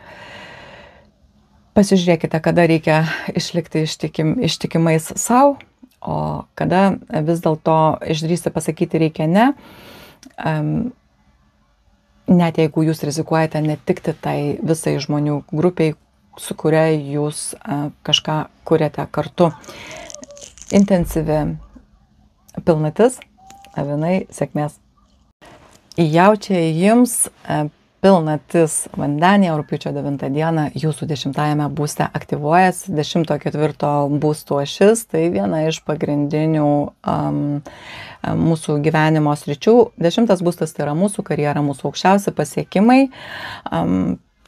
pasižiūrėkite, kada reikia išlikti ištikimais savo, o kada vis dėlto išdrįsti pasakyti reikia ne. Net jeigu jūs rizikuojate netikti tai visai žmonių grupiai, su kuria jūs kažką kuriate kartu. Intensyvi pilnatis, avinai, sėkmės. Jaučiai jums pilnatis vandenyje rugpjūčio 9 dieną jūsų 10-ame būste aktyvuojasi. 10-4 būstų ašis, tai viena iš pagrindinių mūsų gyvenimo sričių. 10 būstas tai yra mūsų karjera, mūsų aukščiausi pasiekimai.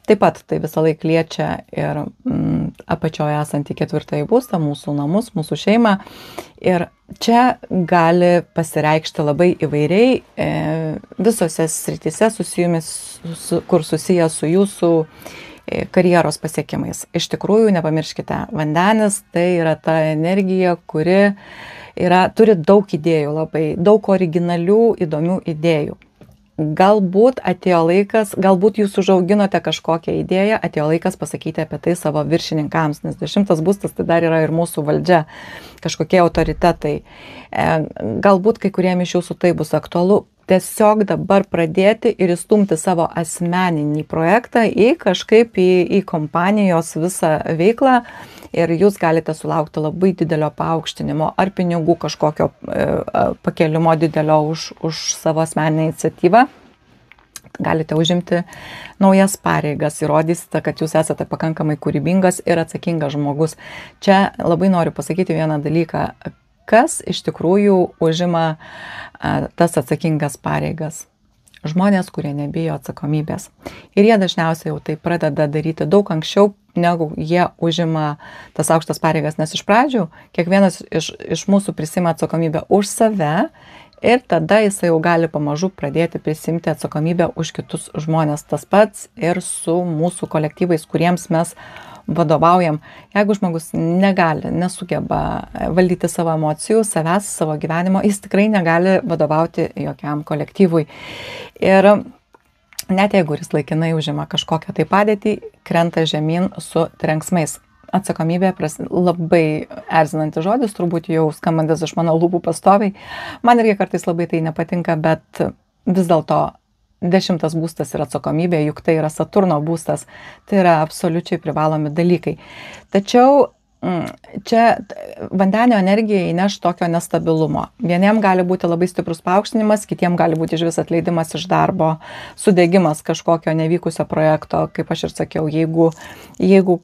Taip pat tai visą laiką liečia ir apačioje esantį 4 būstą, mūsų namus, mūsų šeimą. Ir čia gali pasireikšti labai įvairiai visose srityse, kur susiję su jūsų karjeros pasiekimais. Iš tikrųjų, nepamirškite, vandenis tai yra ta energija, kuri turi daug idėjų, labai daug originalių, įdomių idėjų. Galbūt atėjo laikas, galbūt jūs užauginote kažkokią idėją, atėjo laikas pasakyti apie tai savo viršininkams, nes 10 būstas tai dar yra ir mūsų valdžia, kažkokie autoritetai. Galbūt kai kuriem iš jūsų tai bus aktualu, tiesiog dabar pradėti ir įstumti savo asmeninį projektą į kompanijos visą veiklą ir jūs galite sulaukti labai didelio paaukštinimo ar pinigų kažkokio pakėlimo didelio už savo asmeninę iniciatyvą. Galite užimti naujas pareigas, įrodysite, kad jūs esate pakankamai kūrybingas ir atsakingas žmogus. Čia labai noriu pasakyti vieną dalyką, kas iš tikrųjų užima tas atsakingas pareigas. Žmonės, kurie nebijo atsakomybės. Ir jie dažniausiai jau tai pradeda daryti daug anksčiau, negu jie užima tas aukštas pareigas, nes iš pradžių kiekvienas iš mūsų prisima atsakomybę už save ir tada jisai jau gali pamažu pradėti prisimti atsakomybę už kitus žmonės. Tas pats ir su mūsų kolektyvais, kuriems mes vadovaujam. Jeigu žmogus nesugeba valdyti savo emocijų, savęs, savo gyvenimo, jis tikrai negali vadovauti jokiam kolektyvui. Ir net jeigu jis laikinai užima kažkokią tai padėtį, krenta žemyn su trenksmais. Atsakomybė labai erzinantis žodis, turbūt jau skambantis iš mano lūpų pastoviai. Man irgi kartais labai tai nepatinka, bet vis dėlto 10 būstas yra atsakomybė, juk tai yra Saturno būstas, tai yra absoliučiai privalomi dalykai. Tačiau čia vandenio energija įneš tokio nestabilumo. Vieniem gali būti labai stiprus paaukštinimas, kitiem gali būti iš vis atleidimas iš darbo, sudegimas kažkokio nevykusio projekto, kaip aš ir sakiau, jeigu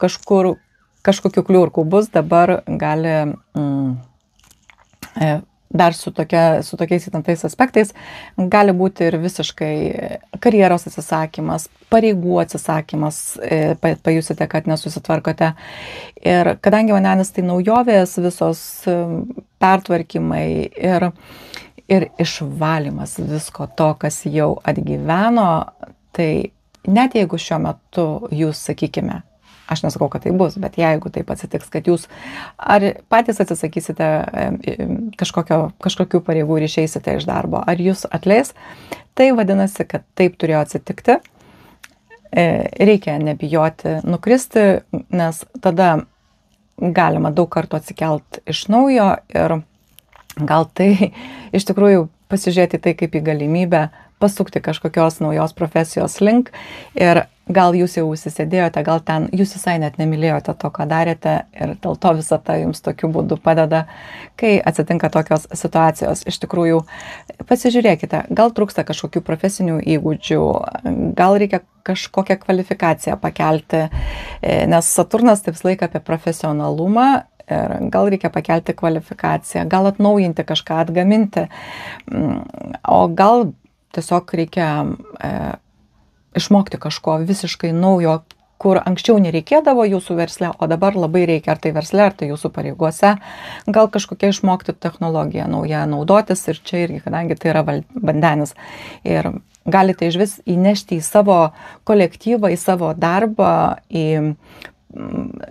kažkokių kliurkų bus, dabar gali dar su tokiais įtemptais aspektais gali būti ir visiškai karjeros atsisakymas, pareigų atsisakymas, pajusite, kad nesusitvarkote. Ir kadangi vandenis tai naujovės, visos pertvarkymai ir išvalymas visko to, kas jau atgyveno, tai net jeigu šiuo metu jūs, sakykime, aš nesakau, kad tai bus, bet jeigu taip atsitiks, kad jūs ar patys atsisakysite kažkokių pareigų ir išeisite iš darbo, ar jūs atleis, tai vadinasi, kad taip turėjo atsitikti. Reikia nebijoti nukristi, nes tada galima daug kartų atsikelt iš naujo ir gal tai iš tikrųjų pasižiūrėti tai kaip į galimybę pasukti kažkokios naujos profesijos link ir gal jūs jau užsisėdėjote, gal ten jūs visai net nemylėjote to, ką darėte ir dėl to visata jums tokiu būdu padeda, kai atsitinka tokios situacijos. Iš tikrųjų, pasižiūrėkite, gal trūksta kažkokių profesinių įgūdžių, gal reikia kažkokią kvalifikaciją pakelti, nes Saturnas taip visą laiką apie profesionalumą ir gal reikia pakelti kvalifikaciją, gal atnaujinti kažką, atgaminti, o gal tiesiog reikia išmokti kažko visiškai naujo, kur anksčiau nereikėdavo jūsų versle, o dabar labai reikia, ar tai versle, ar tai jūsų pareigose, gal kažkokia išmokti technologiją naują naudotis ir čia irgi, kadangi tai yra vandenis. Ir galite iš vis įnešti į savo kolektyvą, į savo darbą, į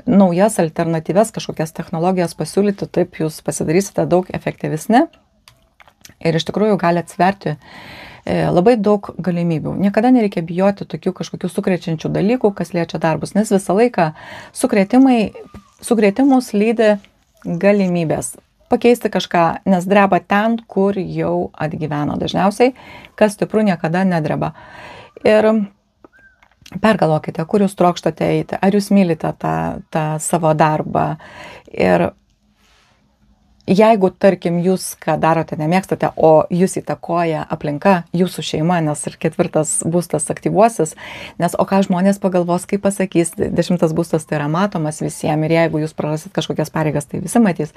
naujas alternatyves kažkokias technologijas pasiūlyti, taip jūs pasidarysite daug efektyvesni ir iš tikrųjų gali atsverti labai daug galimybių. Niekada nereikia bijoti tokių kažkokių sukrečiančių dalykų, kas liečia darbus, nes visą laiką sukrėtimus lydi galimybės pakeisti kažką, nes dreba ten, kur jau atgyveno dažniausiai, kas stipru niekada nedreba. Ir pergalvokite, kur jūs trokštate eiti, ar jūs mylite tą savo darbą ir jeigu, tarkim, jūs, ką darote, nemėgstate, o jūs įtakoja aplinka, jūsų šeima, nes ir 4 būstas aktyvuosis, nes o ką žmonės pagalvos, kaip pasakys, 10 būstas tai yra matomas visiems ir jeigu jūs prarasit kažkokias pareigas, tai visi matys.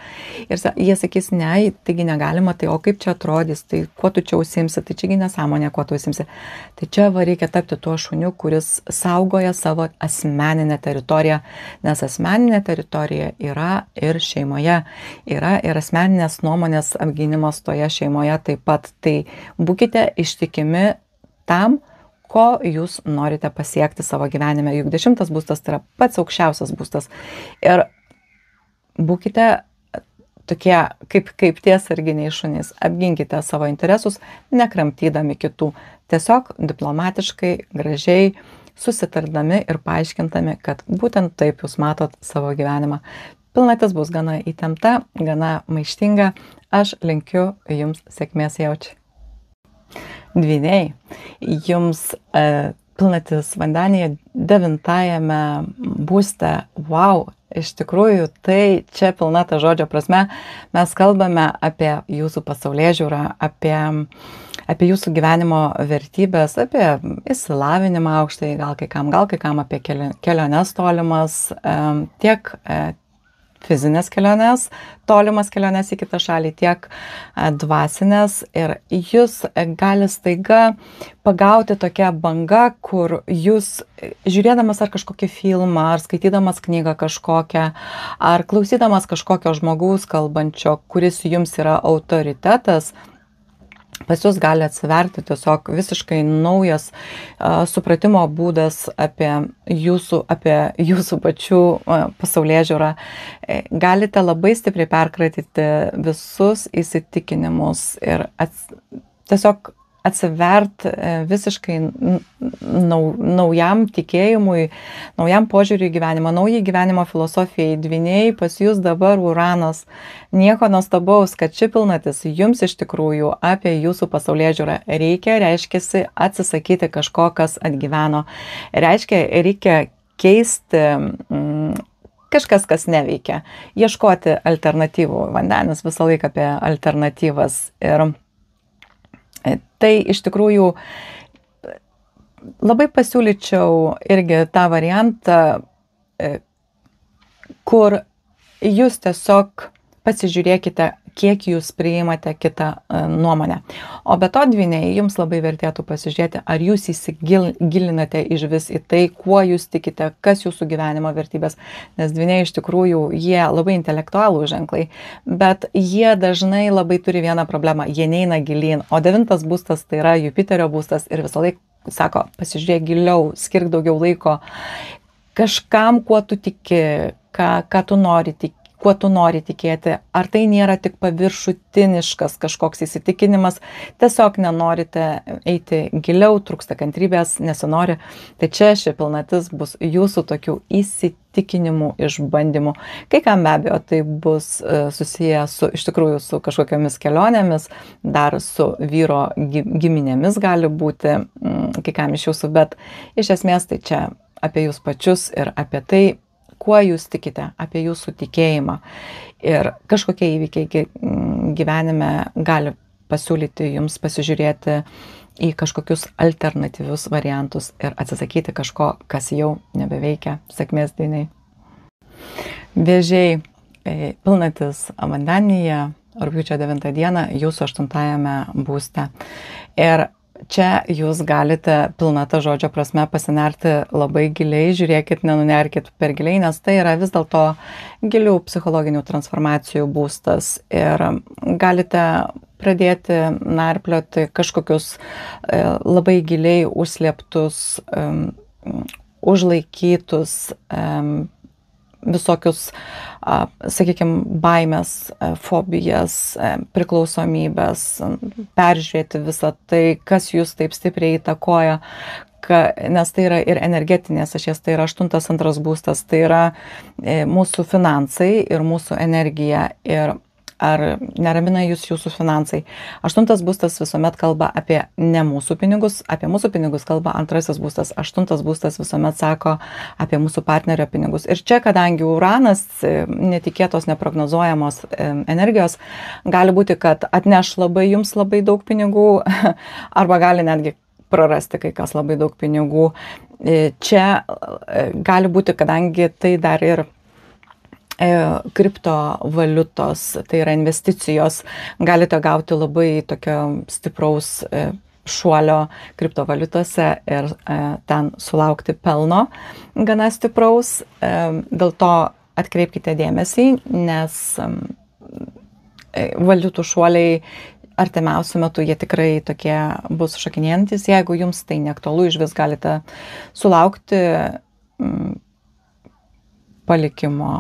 Ir jie sakys, ne, taigi negalima, tai o kaip čia atrodys, tai kuo tu čia užsiimsi, tai čiagi nesąmonė, kuo tu užsiimsi. Tai čia reikia tapti tuo šuniu, kuris saugoja savo asmeninę teritoriją, nes asmeninė teritorija yra ir šeimoje, yra ir asmeninės nuomonės apgynimas toje šeimoje taip pat. Tai būkite ištikimi tam, ko jūs norite pasiekti savo gyvenime. Juk 10 būstas tai yra pats aukščiausias būstas. Ir būkite tokie kaip tie sarginiai šunys. Apginkite savo interesus, nekramtydami kitų. Tiesiog diplomatiškai, gražiai, susitardami ir paaiškintami, kad būtent taip jūs matot savo gyvenimą. Pilnatis bus gana įtempta, gana maištinga. Aš linkiu jums sėkmės, jaučiai. Dvyniai, jums pilnatis vandenyje 9-ajame būste, wow, iš tikrųjų, tai čia pilna ta žodžio prasme, mes kalbame apie jūsų pasaulėžiūrą, apie jūsų gyvenimo vertybės, apie išsilavinimą aukštai, gal kai kam apie keliones tolimas, tiek fizinės keliones, tolimas keliones į kitą šalį, tiek dvasinės, ir jūs gali staiga pagauti tokią bangą, kur jūs žiūrėdamas ar kažkokį filmą, ar skaitydamas knygą kažkokią, ar klausydamas kažkokio žmogaus kalbančio, kuris jums yra autoritetas, pas jūs gali atsiverti tiesiog visiškai naujas supratimo būdas apie jūsų pačių pasaulėžiūrą. Galite labai stipriai perkratyti visus įsitikinimus ir tiesiog atsivert visiškai naujam tikėjimui, naujam požiūriui į gyvenimą, naujai gyvenimo filosofijai. Dvyniai, pas jūs dabar Uranas. Nieko nuostabaus, kad ši pilnatis jums iš tikrųjų apie jūsų pasaulėžiūrą reiškiasi atsisakyti kažko, kas atgyveno. Reikia keisti kažkas, kas neveikia. Ieškoti alternatyvų. Vandenis visą laiką apie alternatyvas. Ir tai iš tikrųjų labai pasiūlyčiau irgi tą variantą, kur jūs tiesiog pasižiūrėkite, kiek jūs priimate kitą nuomonę. O be to, dvyniai, jums labai vertėtų pasižiūrėti, ar jūs įsigilinate išvis į tai, kuo jūs tikite, kas jūsų gyvenimo vertybės. Nes dvyniai iš tikrųjų, jie labai intelektualų ženklai, bet jie dažnai labai turi vieną problemą, jie neina gilyn. O 9 būstas tai yra Jupiterio būstas ir visą laiką sako, pasižiūrėk giliau, skirk daugiau laiko kažkam, kuo tu tiki, ką tu nori tikėti. Kuo tu nori tikėti, ar tai nėra tik paviršutiniškas kažkoks įsitikinimas, tiesiog nenorite eiti giliau, trūksta kantrybės, nesinori, tai čia ši pilnatis bus jūsų tokių įsitikinimų išbandymų. Kai kam be abejo tai bus susiję iš tikrųjų su kažkokiamis kelionėmis, dar su vyro giminėmis gali būti, kai kam iš jūsų, bet iš esmės tai čia apie jūs pačius ir apie tai, kuo jūs tikite, apie jūsų tikėjimą. Ir kažkokie įvykiai gyvenime gali pasiūlyti jums pasižiūrėti į kažkokius alternatyvius variantus ir atsisakyti kažko, kas jau nebeveikia. Sėkmės, dvyniai. Vėžiai, pilnatis vandenyje, rugpjūčio 9 dieną, jūsų 8-ajame būste. Ir čia jūs galite pilna ta žodžio prasme pasinerti labai giliai, žiūrėkit, nenunerkit per giliai, nes tai yra vis dėlto gilių psichologinių transformacijų būstas ir galite pradėti narplioti kažkokius labai giliai užslėptus, užlaikytus visokius, sakykime, baimės, fobijas, priklausomybės, peržiūrėti visą tai, kas jūs taip stipriai įtakoja, nes tai yra ir energetinės ašies, tai yra 8-2 būstas, tai yra mūsų finansai ir mūsų energija. Ir ar neramina jūs jūsų finansai? 8 būstas visuomet kalba apie ne mūsų pinigus, apie mūsų pinigus kalba 2 būstas, 8 būstas visuomet sako apie mūsų partnerio pinigus. Ir čia, kadangi Uranas netikėtos, neprognozuojamos energijos, gali būti, kad atneš jums labai daug pinigų, arba gali netgi prarasti kai kas labai daug pinigų. Čia gali būti, kadangi tai dar ir kriptovaliutos, tai yra investicijos, galite gauti labai tokio stipraus šuolio kriptovaliutose ir ten sulaukti pelno gana stipraus. Dėl to atkreipkite dėmesį, nes valiutų šuoliai artimiausiu metu jie tikrai tokie bus šokinėjantis. Jeigu jums tai neaktualu, išvis galite sulaukti palikimo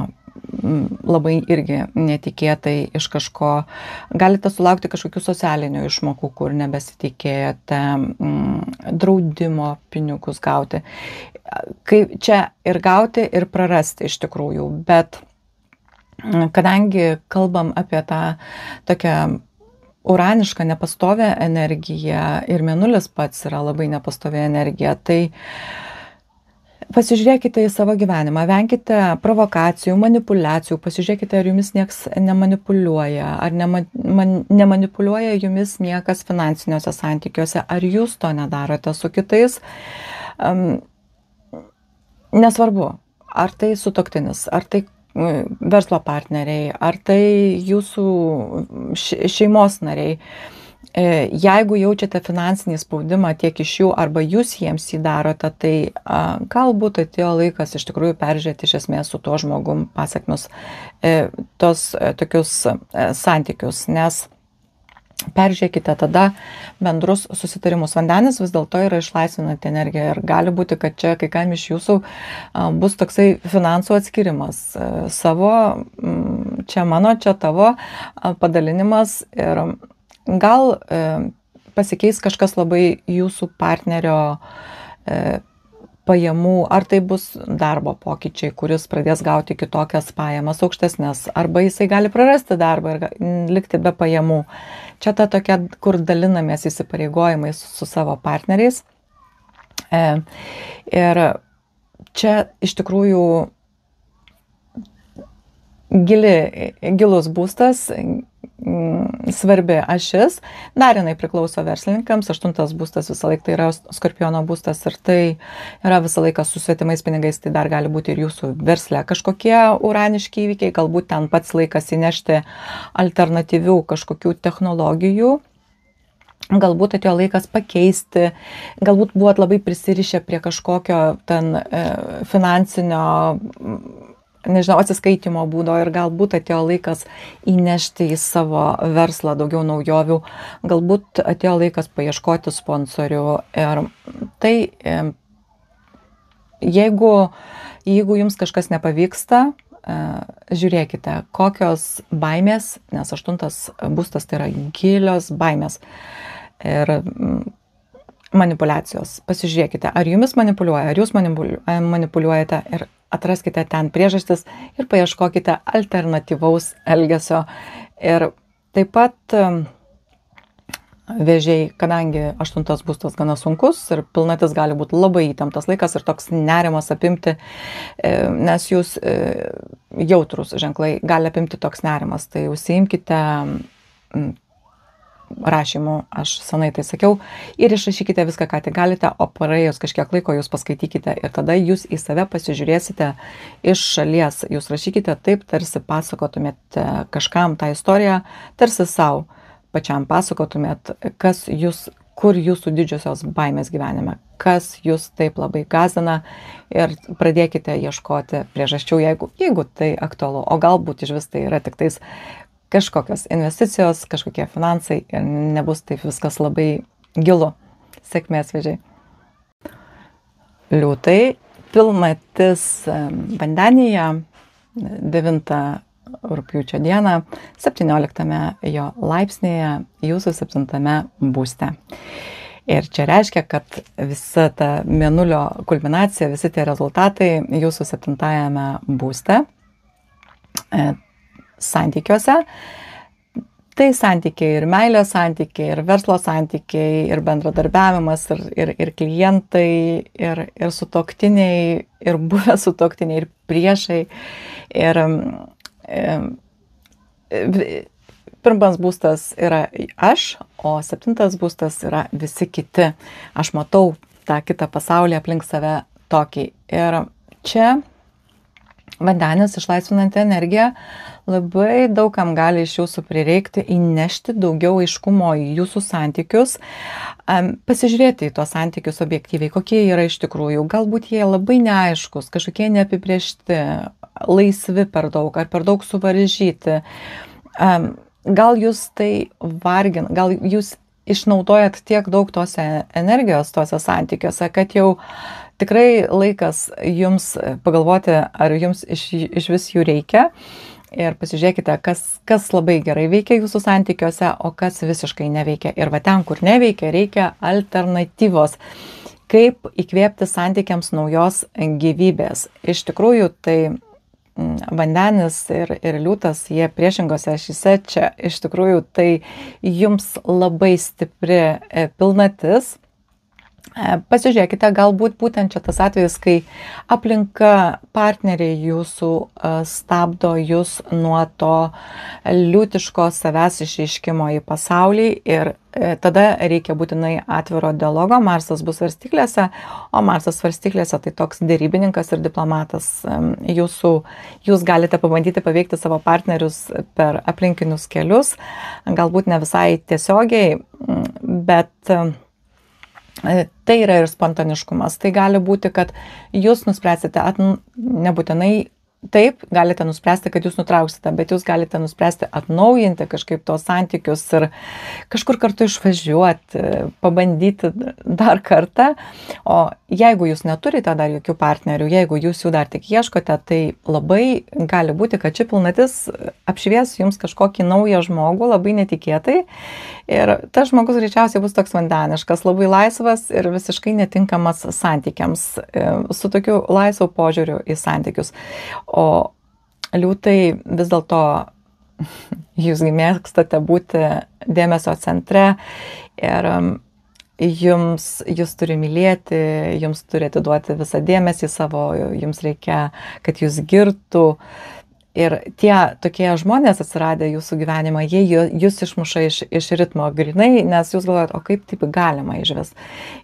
labai irgi netikėtai iš kažko. Galite sulaukti kažkokių socialinių išmokų, kur nebesitikėjote, draudimo pinigus gauti. Kaip čia ir gauti, ir prarasti iš tikrųjų, bet kadangi kalbam apie tą tokią uraniška nepastovė energija ir mėnulis pats yra labai nepastovė energija. Tai pasižiūrėkite į savo gyvenimą, venkite provokacijų, manipulacijų, pasižiūrėkite, ar jumis nieks nemanipuliuoja, ar nemanipuliuoja jumis niekas finansiniuose santykiuose, ar jūs to nedarote su kitais. Nesvarbu, ar tai sutuoktinis, ar tai verslo partneriai, ar tai jūsų šeimos nariai. Jeigu jaučiate finansinį spaudimą tiek iš jų arba jūs jiems jį darote, tai galbūt atėjo laikas iš tikrųjų peržiūrėti iš esmės su tuo žmogum pasekmius tos tokius santykius, nes peržiūrėkite tada bendrus susitarimus. Vandenis vis dėlto yra išlaisvinanti energija ir gali būti, kad čia kai kam iš jūsų bus toksai finansų atskirimas savo, čia mano, čia tavo padalinimas ir gal pasikeis kažkas labai jūsų partnerio pajamų, ar tai bus darbo pokyčiai, kuris pradės gauti kitokias pajamas aukštesnės, arba jisai gali prarasti darbą ir likti be pajamų. Čia ta tokia, kur dalinamės įsipareigojimais su savo partneriais. Ir čia iš tikrųjų gilus būstas, svarbi ašis, dar jinai priklauso verslininkams, 8 būstas visą laiką tai yra Skorpiono būstas ir tai yra visą laiką su svetimais pinigais, tai dar gali būti ir jūsų versle kažkokie uraniški įvykiai, galbūt ten pats laikas įnešti alternatyvių kažkokių technologijų, galbūt atėjo laikas pakeisti, galbūt buvot labai prisirišę prie kažkokio ten finansinio atsiskaitimo būdo ir galbūt atėjo laikas įnešti į savo verslą daugiau naujovių, galbūt atėjo laikas paieškoti sponsorių ir tai, jeigu jums kažkas nepavyksta, žiūrėkite, kokios baimės, nes 8 būstas tai yra gilios baimės ir manipulacijos. Pasižiūrėkite, ar jumis manipuliuoja, ar jūs manipuliuojate ir atraskite ten priežastis ir paieškokite alternatyvaus elgesio. Ir taip pat Vėžiai, kadangi 8 būstas gana sunkus ir pilnatis gali būti labai įtemptas laikas ir toks nerimas apimti, nes jūs jautrus ženklai gali apimti toks nerimas, tai užsiimkite rašymu, aš senai tai sakiau, ir išrašykite viską, ką tik galite, o praėjus kažkiek laiko jūs paskaitykite ir tada jūs į save pasižiūrėsite iš šalies. Jūs rašykite taip, tarsi pasakotumėte kažkam tą istoriją, tarsi savo pačiam pasakotumėt, kur jūsų didžiosios baimės gyvenime, kas jūs taip labai gąsdina ir pradėkite ieškoti priežasčių, jeigu tai aktualu, o galbūt iš vis tai yra tik tais kažkokios investicijos, kažkokie finansai ir nebus taip viskas labai gilu. Sėkmės, Vėžiai. Liūtai, pilnatis vandenyje 9 rugpjūčio dieną, 17 jo laipsnėje, jūsų 7 būste. Ir čia reiškia, kad visa ta mėnulio kulminacija, visi tie rezultatai jūsų 7 būste, santykiuose. Tai santykiai ir meilės santykiai, ir verslo santykiai, ir bendradarbiavimas, ir klientai, ir sutuoktiniai, ir buvę sutuoktiniai, ir priešai. Ir pirmas būstas yra aš, o 7 būstas yra visi kiti. Aš matau tą kitą pasaulį aplink save tokį. Ir čia vandenis išlaisvinanti energija labai daugam gali iš jūsų prireikti įnešti daugiau aiškumo į jūsų santykius, pasižiūrėti į tuos santykius objektyviai, kokie yra iš tikrųjų, galbūt jie labai neaiškus, kažkokie neapibrėžti, laisvi per daug ar per daug suvaržyti. Gal jūs tai vargina, gal jūs išnaudojat tiek daug tos energijos tuose santykiuose, kad jau tikrai laikas jums pagalvoti, ar jums iš vis jų reikia ir pasižiūrėkite, kas labai gerai veikia jūsų santykiuose, o kas visiškai neveikia. Ir va ten, kur neveikia, reikia alternatyvos. Kaip įkvėpti santykiams naujos gyvybės. Iš tikrųjų, tai vandenis ir liūtas, jie priešingose ašyse, čia iš tikrųjų tai jums labai stipri pilnatis. Pasižiūrėkite, galbūt būtent čia tas atvejis, kai aplinka, partneriai jūsų stabdo jūs nuo to liūtiško savęs išreiškimo į pasaulį ir tada reikia būtinai atviro dialogo. Marsas bus svarstyklėse, o Marsas svarstyklėse tai toks derybininkas ir diplomatas. Jūs galite pabandyti paveikti savo partnerius per aplinkinius kelius, galbūt ne visai tiesiogiai, bet tai yra ir spontaniškumas. Tai gali būti, kad jūs nuspręsite, nebūtinai taip, galite nuspręsti, kad jūs nutrauksite, bet jūs galite nuspręsti atnaujinti kažkaip tos santykius ir kažkur kartu išvažiuoti, pabandyti dar kartą. O jeigu jūs neturite dar jokių partnerių, jeigu jūs jų dar tik ieškote, tai labai gali būti, kad ši pilnatis apšvies jums kažkokį naują žmogų labai netikėtai. Ir tas žmogus greičiausiai bus toks vandeniškas, labai laisvas ir visiškai netinkamas santykiams, su tokiu laisvu požiūriu į santykius. O liūtai vis dėlto, jūs mėgstate būti dėmesio centre ir jūs turi mylėti, jums turi atiduoti visą dėmesį savo, jums reikia, kad jūs girtų. Ir tie tokie žmonės atsiradę jūsų gyvenimą, jie jūs išmuša iš ritmo grinai, nes jūs galvojat, o kaip taip galima išvis.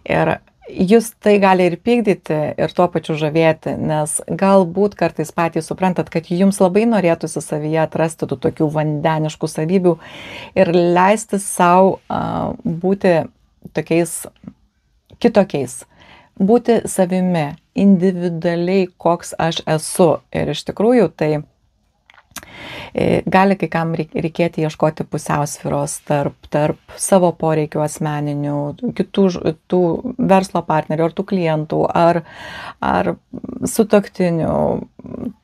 Ir jūs tai gali ir pykdyti, ir tuo pačiu žavėti, nes galbūt kartais patys suprantat, kad jums labai norėtųsi savyje atrasti tų tokių vandeniškų savybių ir leisti savo būti tokiais kitokiais. Būti savimi, individualiai, koks aš esu. Ir iš tikrųjų tai gali kai kam reikėti ieškoti pusiausvyros tarp savo poreikių asmeninių, kitų tų verslo partnerių, ar tų klientų, ar sutuoktinių.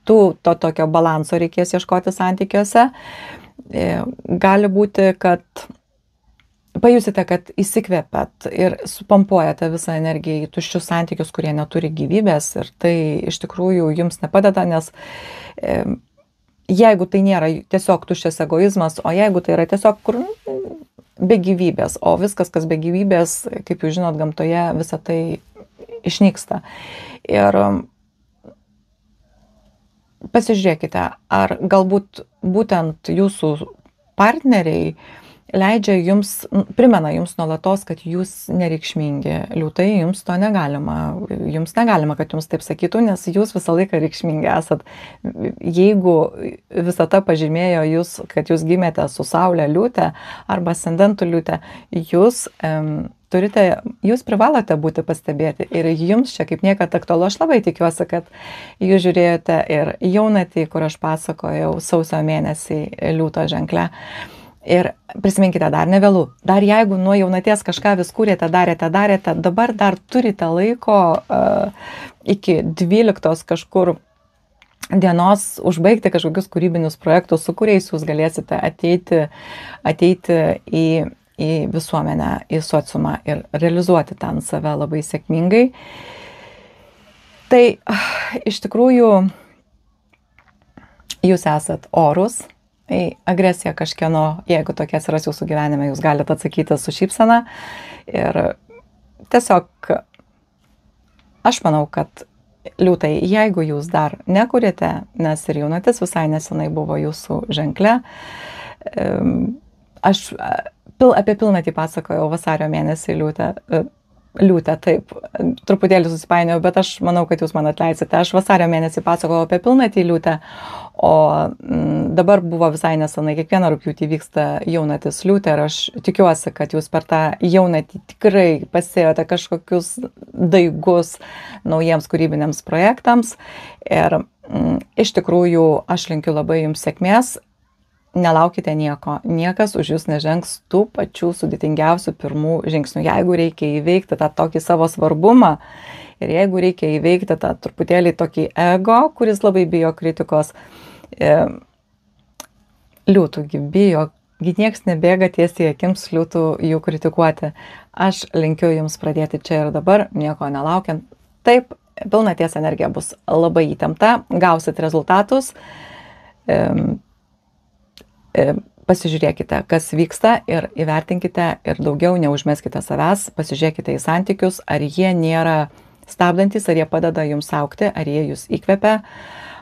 To tokio balanso reikės ieškoti santykiuose. Gali būti, kad pajusite, kad įsikvėpėt ir supampuojate visą energiją į tuščius santykius, kurie neturi gyvybės, ir tai iš tikrųjų jums nepadeda, nes jeigu tai nėra tiesiog tuščias egoizmas, o jeigu tai yra tiesiog be gyvybės, o viskas, kas be gyvybės, kaip jūs žinot, gamtoje visą tai išnyksta. Ir pasižiūrėkite, ar galbūt būtent jūsų partneriai leidžia jums, primena jums nuolatos, kad jūs nereikšmingi. Liūtai, jums to negalima. Jums negalima, kad jums taip sakytų, nes jūs visą laiką reikšmingi esat. Jeigu visata pažymėjo jūs, kad jūs gimėte su Saulė liūtė arba ascendentų liūtė, jūs privalote būti pastebėti. Ir jums čia kaip niekad aktualu. Aš labai tikiuosi, kad jūs žiūrėjote ir jaunatį, kur aš pasakojau sausio mėnesį liūto ženkle. Ir prisiminkite, dar nevėlu. Dar jeigu nuo jaunaties kažką vis kūrėte, darėte, dabar dar turite laiko iki 12 kažkur dienos užbaigti kažkokius kūrybinius projektus, su kuriais jūs galėsite ateiti į visuomenę, į sociumą ir realizuoti ten save labai sėkmingai. Tai iš tikrųjų jūs esat orus. Agresija kažkieno, jeigu tokia atsiras jūsų gyvenime, jūs galite atsakyti su šypsena. Ir tiesiog aš manau, kad liūtai, jeigu jūs dar nekuriate, nes ir jaunatis visai nesenai buvo jūsų ženkle, aš apie pilnatį pasakojau vasario mėnesį liūtę, taip, truputėlį susipainiau, bet aš manau, kad jūs man atleisite. Aš vasario mėnesį pasakojau apie pilnatį liūtę, o dabar buvo visai nesenai, kiekvieną rugpjūtį vyksta jaunatis liūtė ir aš tikiuosi, kad jūs per tą jaunatį tikrai pasėjote kažkokius daigus naujiems kūrybiniams projektams ir iš tikrųjų aš linkiu labai jums sėkmės. Nelaukite nieko, niekas už jūs nežengs tų pačių sudėtingiausių pirmų žingsnių. Jeigu reikia įveikti tą tokį savo svarbumą ir jeigu reikia įveikti tą truputėlį tokį ego, kuris labai bijo kritikos, liūtų bijo, nieks nebėga tiesiai akims liūtų jų kritikuoti. Aš linkiu jums pradėti čia ir dabar, nieko nelaukiant. Taip, pilnaties energija bus labai įtempta, gausit rezultatus. Pasižiūrėkite, kas vyksta ir įvertinkite ir daugiau neužmeskite savęs, pasižiūrėkite į santykius, ar jie nėra stabdantis, ar jie padeda jums augti, ar jie jūs įkvepia.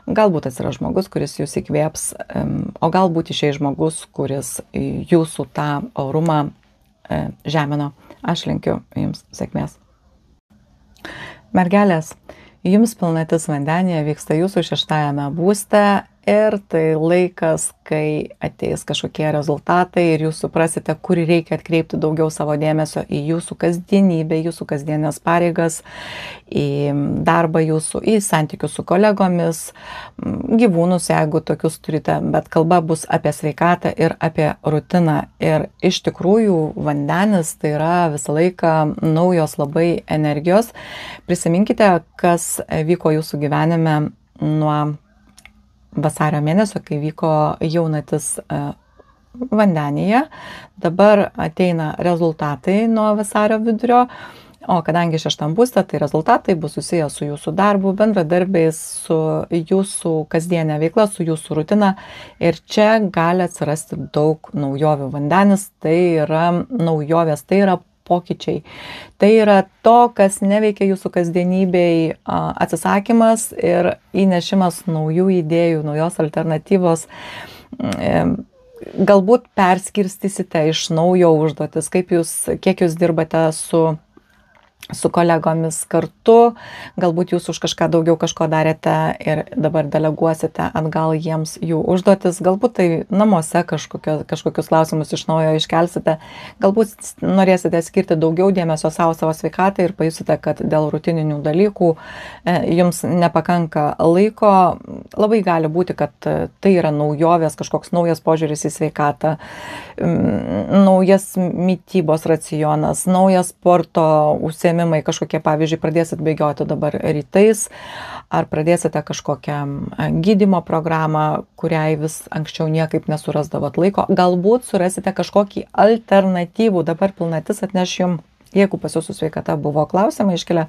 Galbūt atsiras žmogus, kuris jūs įkvėps, o galbūt išeis žmogus, kuris jūsų tą orumą žemino. Aš linkiu jums sėkmės. Mergelės, jums pilnatis vandenyje vyksta jūsų 6-ame būste ir tai laikas, kai ateis kažkokie rezultatai ir jūs suprasite, kur reikia atkreipti daugiau savo dėmesio į jūsų kasdienybę, jūsų kasdienės pareigas, į darbą jūsų, į santykius su kolegomis, gyvūnus, jeigu tokius turite, bet kalba bus apie sveikatą ir apie rutiną. Ir iš tikrųjų vandenis tai yra visą laiką naujos labai energijos. Prisiminkite, kas vyko jūsų gyvenime nuo vasario mėnesio, kai vyko jaunatis vandenyje. Dabar ateina rezultatai nuo vasario vidurio, o kadangi 6 būste, tai rezultatai bus susiję su jūsų darbu, bendradarbiais, su jūsų kasdienė veikla, su jūsų rutina. Ir čia gali atsirasti daug naujovių. Vandenis tai yra naujovės, tai yra pokyčiai. Tai yra to, kas neveikia jūsų kasdienybei, atsisakymas ir įnešimas naujų idėjų, naujos alternatyvos. Galbūt perskirstysite iš naujo užduotis, kiek jūs dirbate su kolegomis kartu, galbūt jūs už kažką daugiau kažko darėte ir dabar deleguosite atgal jiems jų užduotis, galbūt tai namuose kažkokius klausimus iš naujo iškelsite, galbūt norėsite skirti daugiau dėmesio savo sveikatai ir pajusite, kad dėl rutininių dalykų jums nepakanka laiko. Labai gali būti, kad tai yra naujovės, kažkoks naujas požiūris į sveikatą, naujas mitybos racionas, naujas sporto užsiėmimai kažkokie, pavyzdžiui, pradėsit bėgioti dabar rytais, ar pradėsite kažkokią gydymo programą, kuriai vis anksčiau niekaip nesurasdavot laiko. Galbūt surasite kažkokį alternatyvų, dabar pilnatis atneš jums, jeigu pas jūsų sveikata buvo klausimai iškelia,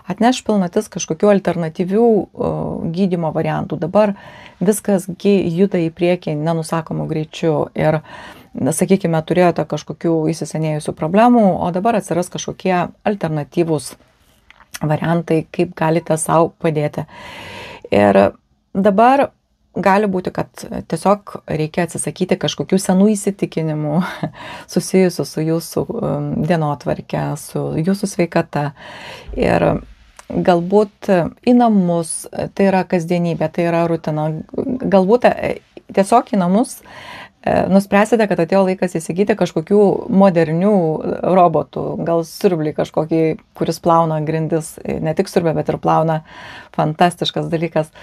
atneš pilnatis kažkokių alternatyvių gydymo variantų. Dabar viskas juda į priekį nenusakomų greičių ir, sakykime, turėjote kažkokių įsisenėjusių problemų, o dabar atsiras kažkokie alternatyvūs variantai, kaip galite savo padėti. Ir dabar gali būti, kad tiesiog reikia atsisakyti kažkokių senų įsitikinimų susijusių su jūsų dienotvarke, su jūsų sveikata. Ir galbūt į namus, tai yra kasdienybė, tai yra rutina. Galbūt tiesiog į namus nuspręsite, kad atėjo laikas įsigyti kažkokių modernių robotų, gal siurblį kažkokį, kuris plauna grindis, ne tik siurbia, bet ir plauna, fantastiškas dalykas.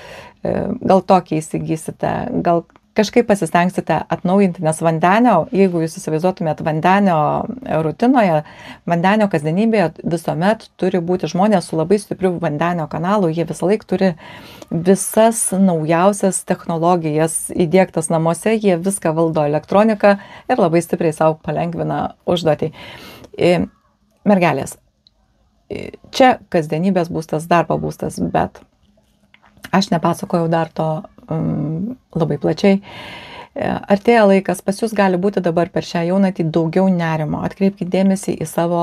Gal tokį įsigysite, gal kažkaip pasistengsite atnaujinti, nes vandenio, jeigu jūs įsivaizduotumėt vandenio rutinoje, vandenio kasdienybėje visuomet turi būti žmonės su labai stipriu vandenio kanalu, jie visą laiką turi visas naujausias technologijas įdiegtas namuose, jie viską valdo elektroniką ir labai stipriai savo palengvina užduotį. Mergelės, čia kasdienybės būstas, darbo būstas, bet aš nepasakojau dar to labai plačiai. Artėja laikas, pas jūs gali būti dabar per šią jaunatį daugiau nerimo. Atkreipkite dėmesį į savo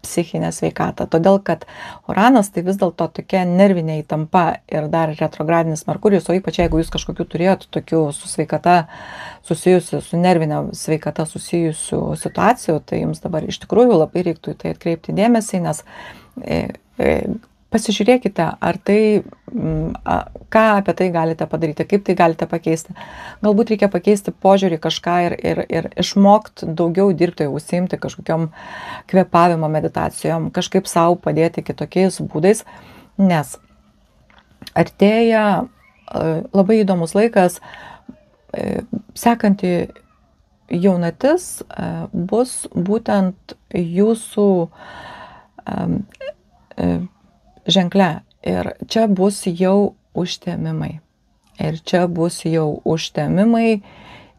psichinę sveikatą, todėl kad Uranas tai vis dėlto tokia nervinė įtampa ir dar retrogradinis Merkurijus, o ypač jeigu jūs kažkokių turėjot tokių su sveikata susijusių, su nervinė sveikata susijusių situacijų, tai jums dabar iš tikrųjų labai reiktų į tai atkreipti dėmesį, nes pasižiūrėkite, ar tai, ką apie tai galite padaryti, kaip tai galite pakeisti. Galbūt reikia pakeisti požiūrį kažką ir išmokti daugiau dirbti, užsiimti kažkokiom kvėpavimo meditacijom, kažkaip savo padėti kitokiais būdais, nes artėja labai įdomus laikas, sekanti jaunatis bus būtent jūsų ženkle ir čia bus jau užtemimai.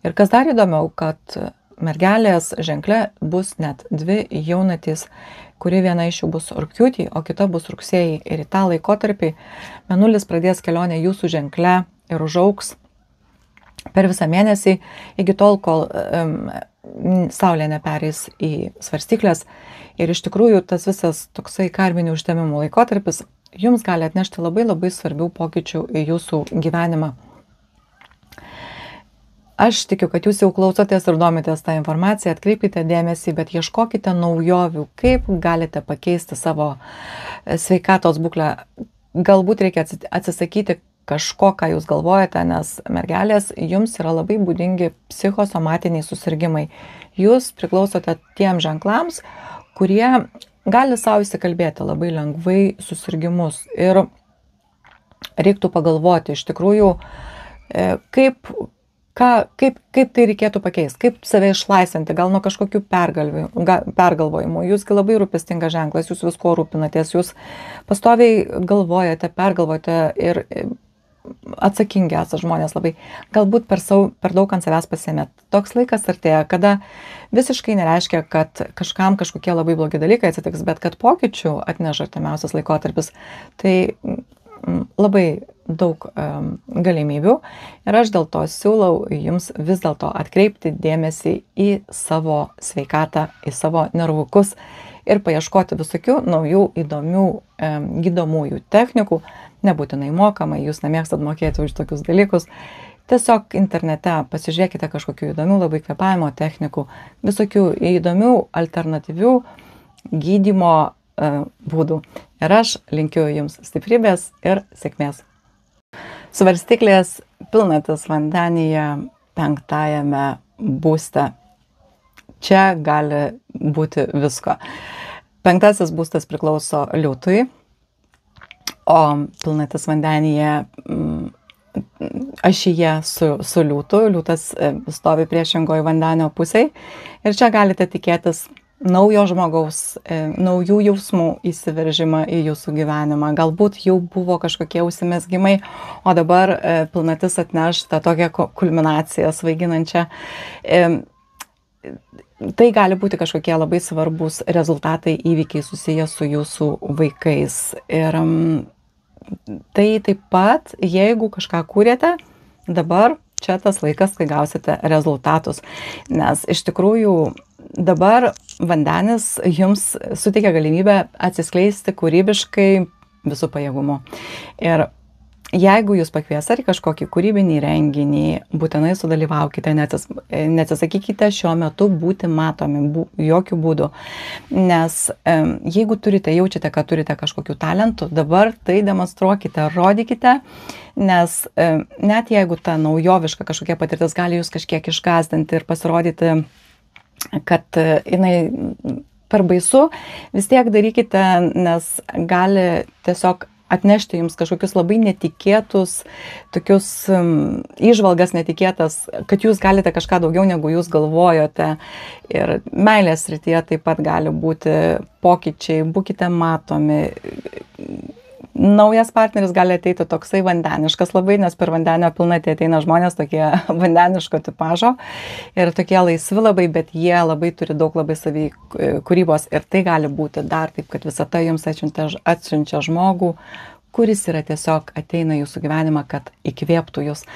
Ir kas dar įdomiau, kad mergelės ženkle bus net 2 jaunatys kuri viena iš jų bus rugpjūtį, o kita bus rugsėjį. Ir į tą laikotarpį Mėnulis pradės kelionę jūsų ženkle ir užaugs per visą mėnesį, iki tol, kol Saulė nepereis į svarstyklės. Ir iš tikrųjų tas visas toksai karminių užtemimų laikotarpis jums gali atnešti labai labai svarbių pokyčių į jūsų gyvenimą. Aš tikiu, kad jūs jau klausotės ir domitės tą informaciją, atkreipkite dėmesį, bet ieškokite naujovių, kaip galite pakeisti savo sveikatos būklę. Galbūt reikia atsisakyti kažko, ką jūs galvojate, nes mergelės jums yra labai būdingi psichosomatiniai susirgimai. Jūs priklausote tiem ženklams, kurie gali savo įsikalbėti labai lengvai susirgimus. Ir reiktų pagalvoti iš tikrųjų, kaip tai reikėtų pakeisti, kaip save išlaisvinti, gal nuo kažkokių pergalvojimų. Jūsgi labai rūpestingas ženklas, jūs visko rūpinatės, jūs pastoviai galvojate, pergalvojate ir atsakingi esate žmonės labai. Galbūt per daug ant savęs pasiėmėt. Toks laikas artėja, kada visiškai nereiškia, kad kažkam kažkokie labai blogi dalykai atsitiks, bet kad pokyčių atneš artimiausias laikotarpis. Tai labai daug galimybių ir aš dėl to siūlau jums vis dėlto atkreipti dėmesį į savo sveikatą, į savo nervukus ir paieškoti visokių naujų įdomių gydomųjų technikų, nebūtinai mokamai, jūs nemėgstat mokėti už tokius dalykus. Tiesiog internete pasižiūrėkite kažkokių įdomių labai kvėpavimo technikų, visokių įdomių alternatyvių gydymo būdų. Ir aš linkiu jums stiprybės ir sėkmės. Svarstyklės pilnatis vandenyje 5. būste. Čia gali būti visko. 5. būstas priklauso Liūtui, o pilnatis vandenyje ašyje su Liūtu. Liūtas stovi priešingoje vandenio pusėje. Ir čia galite tikėtis naujo žmogaus, naujų jausmų įsiveržimą į jūsų gyvenimą. Galbūt jau buvo kažkokie užsimezgimai, o dabar pilnatis atneš tą tokią kulminaciją svaiginančią. Tai gali būti kažkokie labai svarbus rezultatai, įvykiai susiję su jūsų vaikais. Ir tai taip pat, jeigu kažką kūrėte, dabar čia tas laikas, kai gausite rezultatus. Nes iš tikrųjų dabar vandenis jums suteikia galimybę atsiskleisti kūrybiškai visų pajėgumų. Ir jeigu jūs pakvies ar kažkokį kūrybinį renginį, būtinai sudalyvaukite, neatsisakykite šiuo metu būti matomi, jokių būdų. Nes jeigu jaučiate, kad turite kažkokių talentų, dabar tai demonstruokite, rodykite, nes net jeigu ta naujoviška kažkokia patirtis gali jūs kažkiek išgąsdinti ir pasirodyti, kad jinai per baisu, vis tiek darykite, nes gali tiesiog atnešti jums kažkokius labai netikėtus, tokius įžvalgas netikėtas, kad jūs galite kažką daugiau negu jūs galvojote. Ir meilės srityje taip pat gali būti pokyčiai, būkite matomi. Naujas partneris gali ateiti toksai vandeniškas labai, nes per vandenio pilnatį ateina žmonės tokie vandeniško tipažo ir tokie laisvi labai, bet jie labai turi daug labai savy kūrybos ir tai gali būti dar taip, kad visata jums atsiunčia žmogų, kuris yra tiesiog ateina jūsų gyvenimą, kad įkvėptų jūs.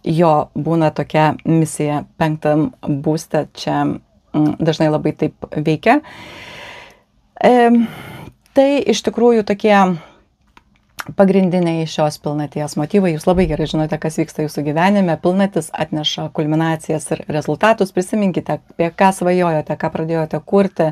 Jo būna tokia misija 5. būste, čia dažnai labai taip veikia. Tai iš tikrųjų tokie pagrindiniai šios pilnaties motyvai. Jūs labai gerai žinote, kas vyksta jūsų gyvenime. Pilnatis atneša kulminacijas ir rezultatus. Prisiminkite, apie ką svajojote, ką pradėjote kurti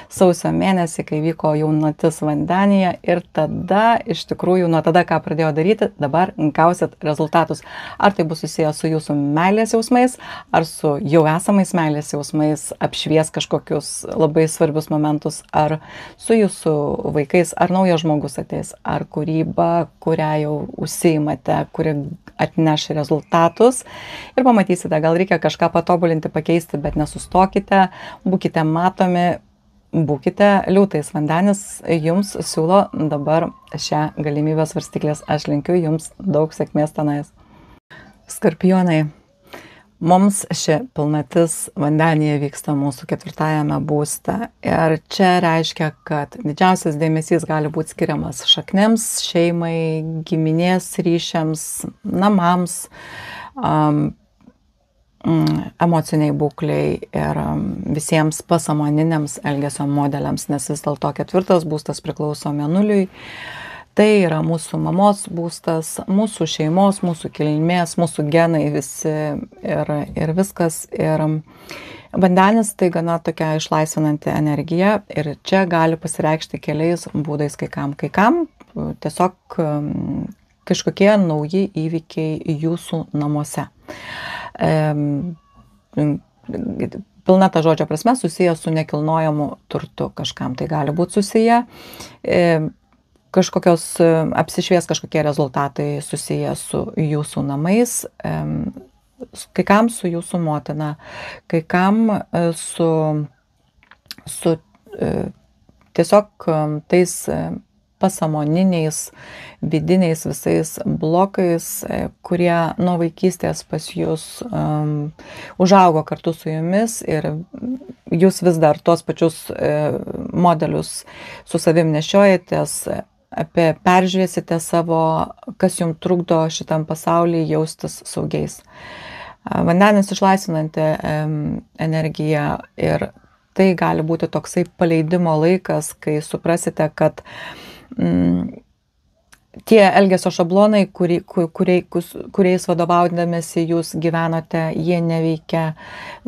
sausio mėnesį, kai vyko jaunatis vandenyje. Ir tada, iš tikrųjų, nuo tada, ką pradėjo daryti, dabar gausit rezultatus. Ar tai bus susijęs su jūsų meilės jausmais, ar su jau esamais meilės jausmais, apšvies kažkokius labai svarbius momentus, ar su jūsų vaikais, ar naujas žmogus ateis, ar kūryba, kurią jau užsiimate, kuri atneš rezultatus ir pamatysite, gal reikia kažką patobulinti, pakeisti, bet nesustokite, būkite matomi, būkite Liūtais. Vandenis jums siūlo dabar šią galimybę svarstyklės. Aš linkiu jums daug sėkmės tenais. Skorpionai. Mums ši pilnatis vandenyje vyksta mūsų 4 būste ir čia reiškia, kad didžiausias dėmesys gali būti skiriamas šaknims, šeimai, giminės ryšiams, namams, emociniai būkliai ir visiems pasąmoniniams elgesio modeliams, nes vis dėlto 4 būstas priklauso Mėnuliui. Tai yra mūsų mamos būstas, mūsų šeimos, mūsų kilmės, mūsų genai visi ir viskas. Ir vandenis tai gana tokia išlaisvinanti energija ir čia gali pasireikšti keliais būdais kai kam. Tiesiog kažkokie nauji įvykiai jūsų namuose. Pilna ta žodžio prasme susiję su nekilnojamu turtu kažkam. Tai gali būti susiję. Kažkokios apsišvies kažkokie rezultatai susiję su jūsų namais, kai kam su jūsų motina, kai kam su tiesiog tais pasąmoniniais, vidiniais visais blokais, kurie nuo vaikystės pas jūs užaugo kartu su jumis ir jūs vis dar tuos pačius modelius su savim nešiojatės, peržiūrėsite savo, kas jums trukdo šitam pasaulyje jaustis saugiais. Vandenis išlaisvinanti energija ir tai gali būti toksai paleidimo laikas, kai suprasite, kad tie elgesio šablonai, kuriais vadovaudamėsi jūs gyvenote, jie neveikia.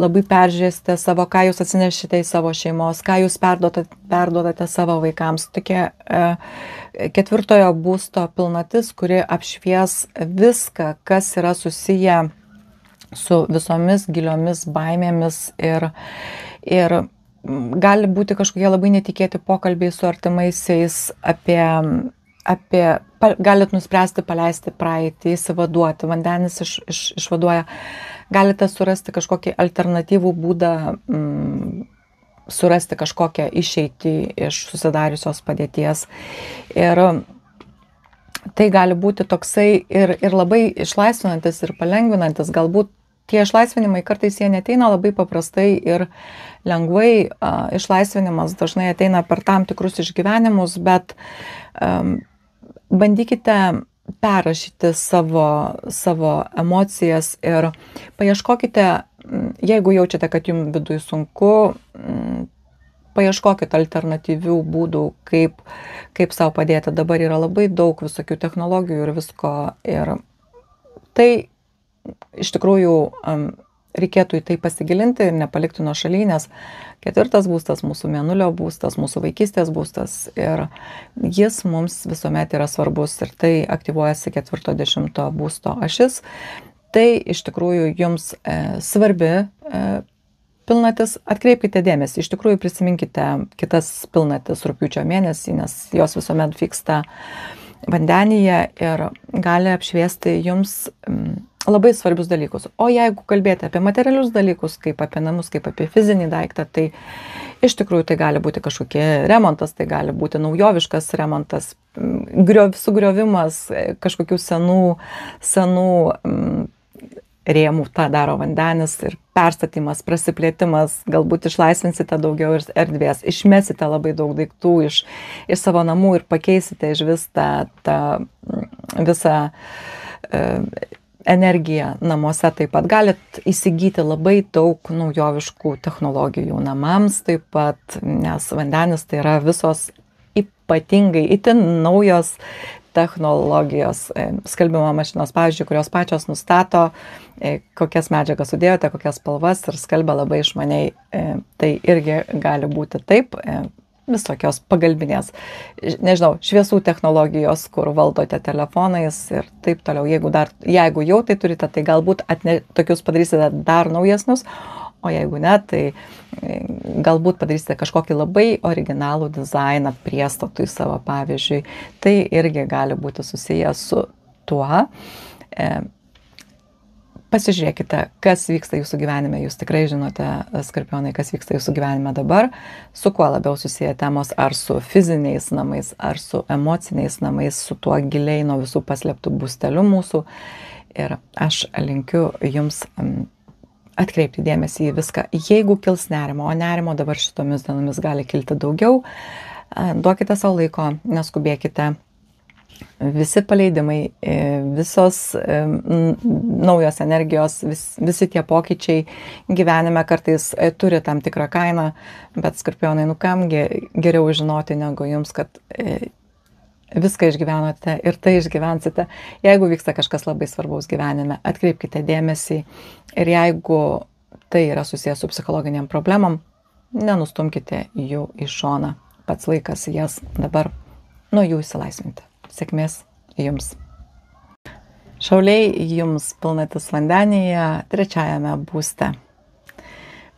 Labai peržiūrėsite savo, ką jūs atsinešite į savo šeimos, ką jūs perduodate savo vaikams. Tokia 4 būsto pilnatis, kuri apšvies viską, kas yra susiję su visomis giliomis baimėmis ir gali būti kažkokie labai netikėti pokalbiai su artimaisiais galit nuspręsti paleisti praeitį, įsivaduoti. Vandenis išvaduoja. Galite surasti kažkokį alternatyvų būdą, surasti kažkokią išeitį iš susidariusios padėties. Ir tai gali būti toksai ir labai išlaisvinantis ir palengvinantis. Galbūt tie išlaisvinimai kartais jie neteina labai paprastai ir lengvai. Išlaisvinimas dažnai ateina per tam tikrus išgyvenimus, bet bandykite perrašyti savo emocijas ir paieškokite, jeigu jaučiate, kad jums viduj sunku, paieškokite alternatyvių būdų, kaip savo padėti. Dabar yra labai daug visokių technologijų ir visko. Ir tai iš tikrųjų reikėtų į tai pasigilinti ir nepalikti nuo šaly, nes 4 būstas mūsų Mėnulio būstas, mūsų vaikystės būstas ir jis mums visuomet yra svarbus ir tai aktyvuojasi 40 būsto ašis. Tai iš tikrųjų jums svarbi pilnatis, atkreipkite dėmesį, iš tikrųjų prisiminkite kitas pilnatis rugpjūčio mėnesį, nes jos visuomet vyksta vandenyje ir gali apšviesti jums labai svarbius dalykus. O jeigu kalbėti apie materialius dalykus, kaip apie namus, kaip apie fizinį daiktą, tai iš tikrųjų tai gali būti kažkokie remontas, tai gali būti naujoviškas remontas, sugriovimas kažkokių senų rėmų, tą daro vandenis ir perstatymas, prasiplėtimas, galbūt išlaisvinsite daugiau erdvės, išmesite labai daug daiktų iš savo namų ir pakeisite iš vis tą visą energiją namuose. Taip pat galit įsigyti labai daug naujoviškų technologijų namams taip pat, nes vandenis tai yra visos ypatingai itin naujos technologijos, skalbimo mašinos, pavyzdžiui, kurios pačios nustato, kokias medžiagas sudėjote, kokias spalvas ir skalbia labai išmaniai. Tai irgi gali būti taip, visokios pagalbinės, nežinau, šviesų technologijos, kur valdote telefonais ir taip toliau. Jeigu jau tai turite, tai galbūt tokius padarysite dar naujesnius, o jeigu ne, tai galbūt padarysite kažkokį labai originalų dizainą priestatui savo, pavyzdžiui. Tai irgi gali būti susijęs su tuo. Pasižiūrėkite, kas vyksta jūsų gyvenime. Jūs tikrai žinote, skorpionai, kas vyksta jūsų gyvenime dabar, su kuo labiau susiję temos, ar su fiziniais namais, ar su emociniais namais, su tuo giliai nuo visų paslėptų būstelių mūsų. Ir aš linkiu jums atkreipti dėmesį į viską. Jeigu kils nerimo, o nerimo dabar šitomis dienomis gali kilti daugiau, duokite savo laiko, neskubėkite. Visi paleidimai, visos naujos energijos, visi tie pokyčiai gyvenime kartais turi tam tikrą kainą, bet Skorpionai, kam geriau žinoti negu jums, kad viską išgyvenote ir tai išgyvensite. Jeigu vyksta kažkas labai svarbaus gyvenime, atkreipkite dėmesį ir jeigu tai yra susijęs su psichologiniam problemam, nenustumkite jų į šoną. Pats laikas jas dabar nuo jų išsilaisvinti. Sėkmės jums. Šauliai, jums pilnatis vandenyje, 3 būste.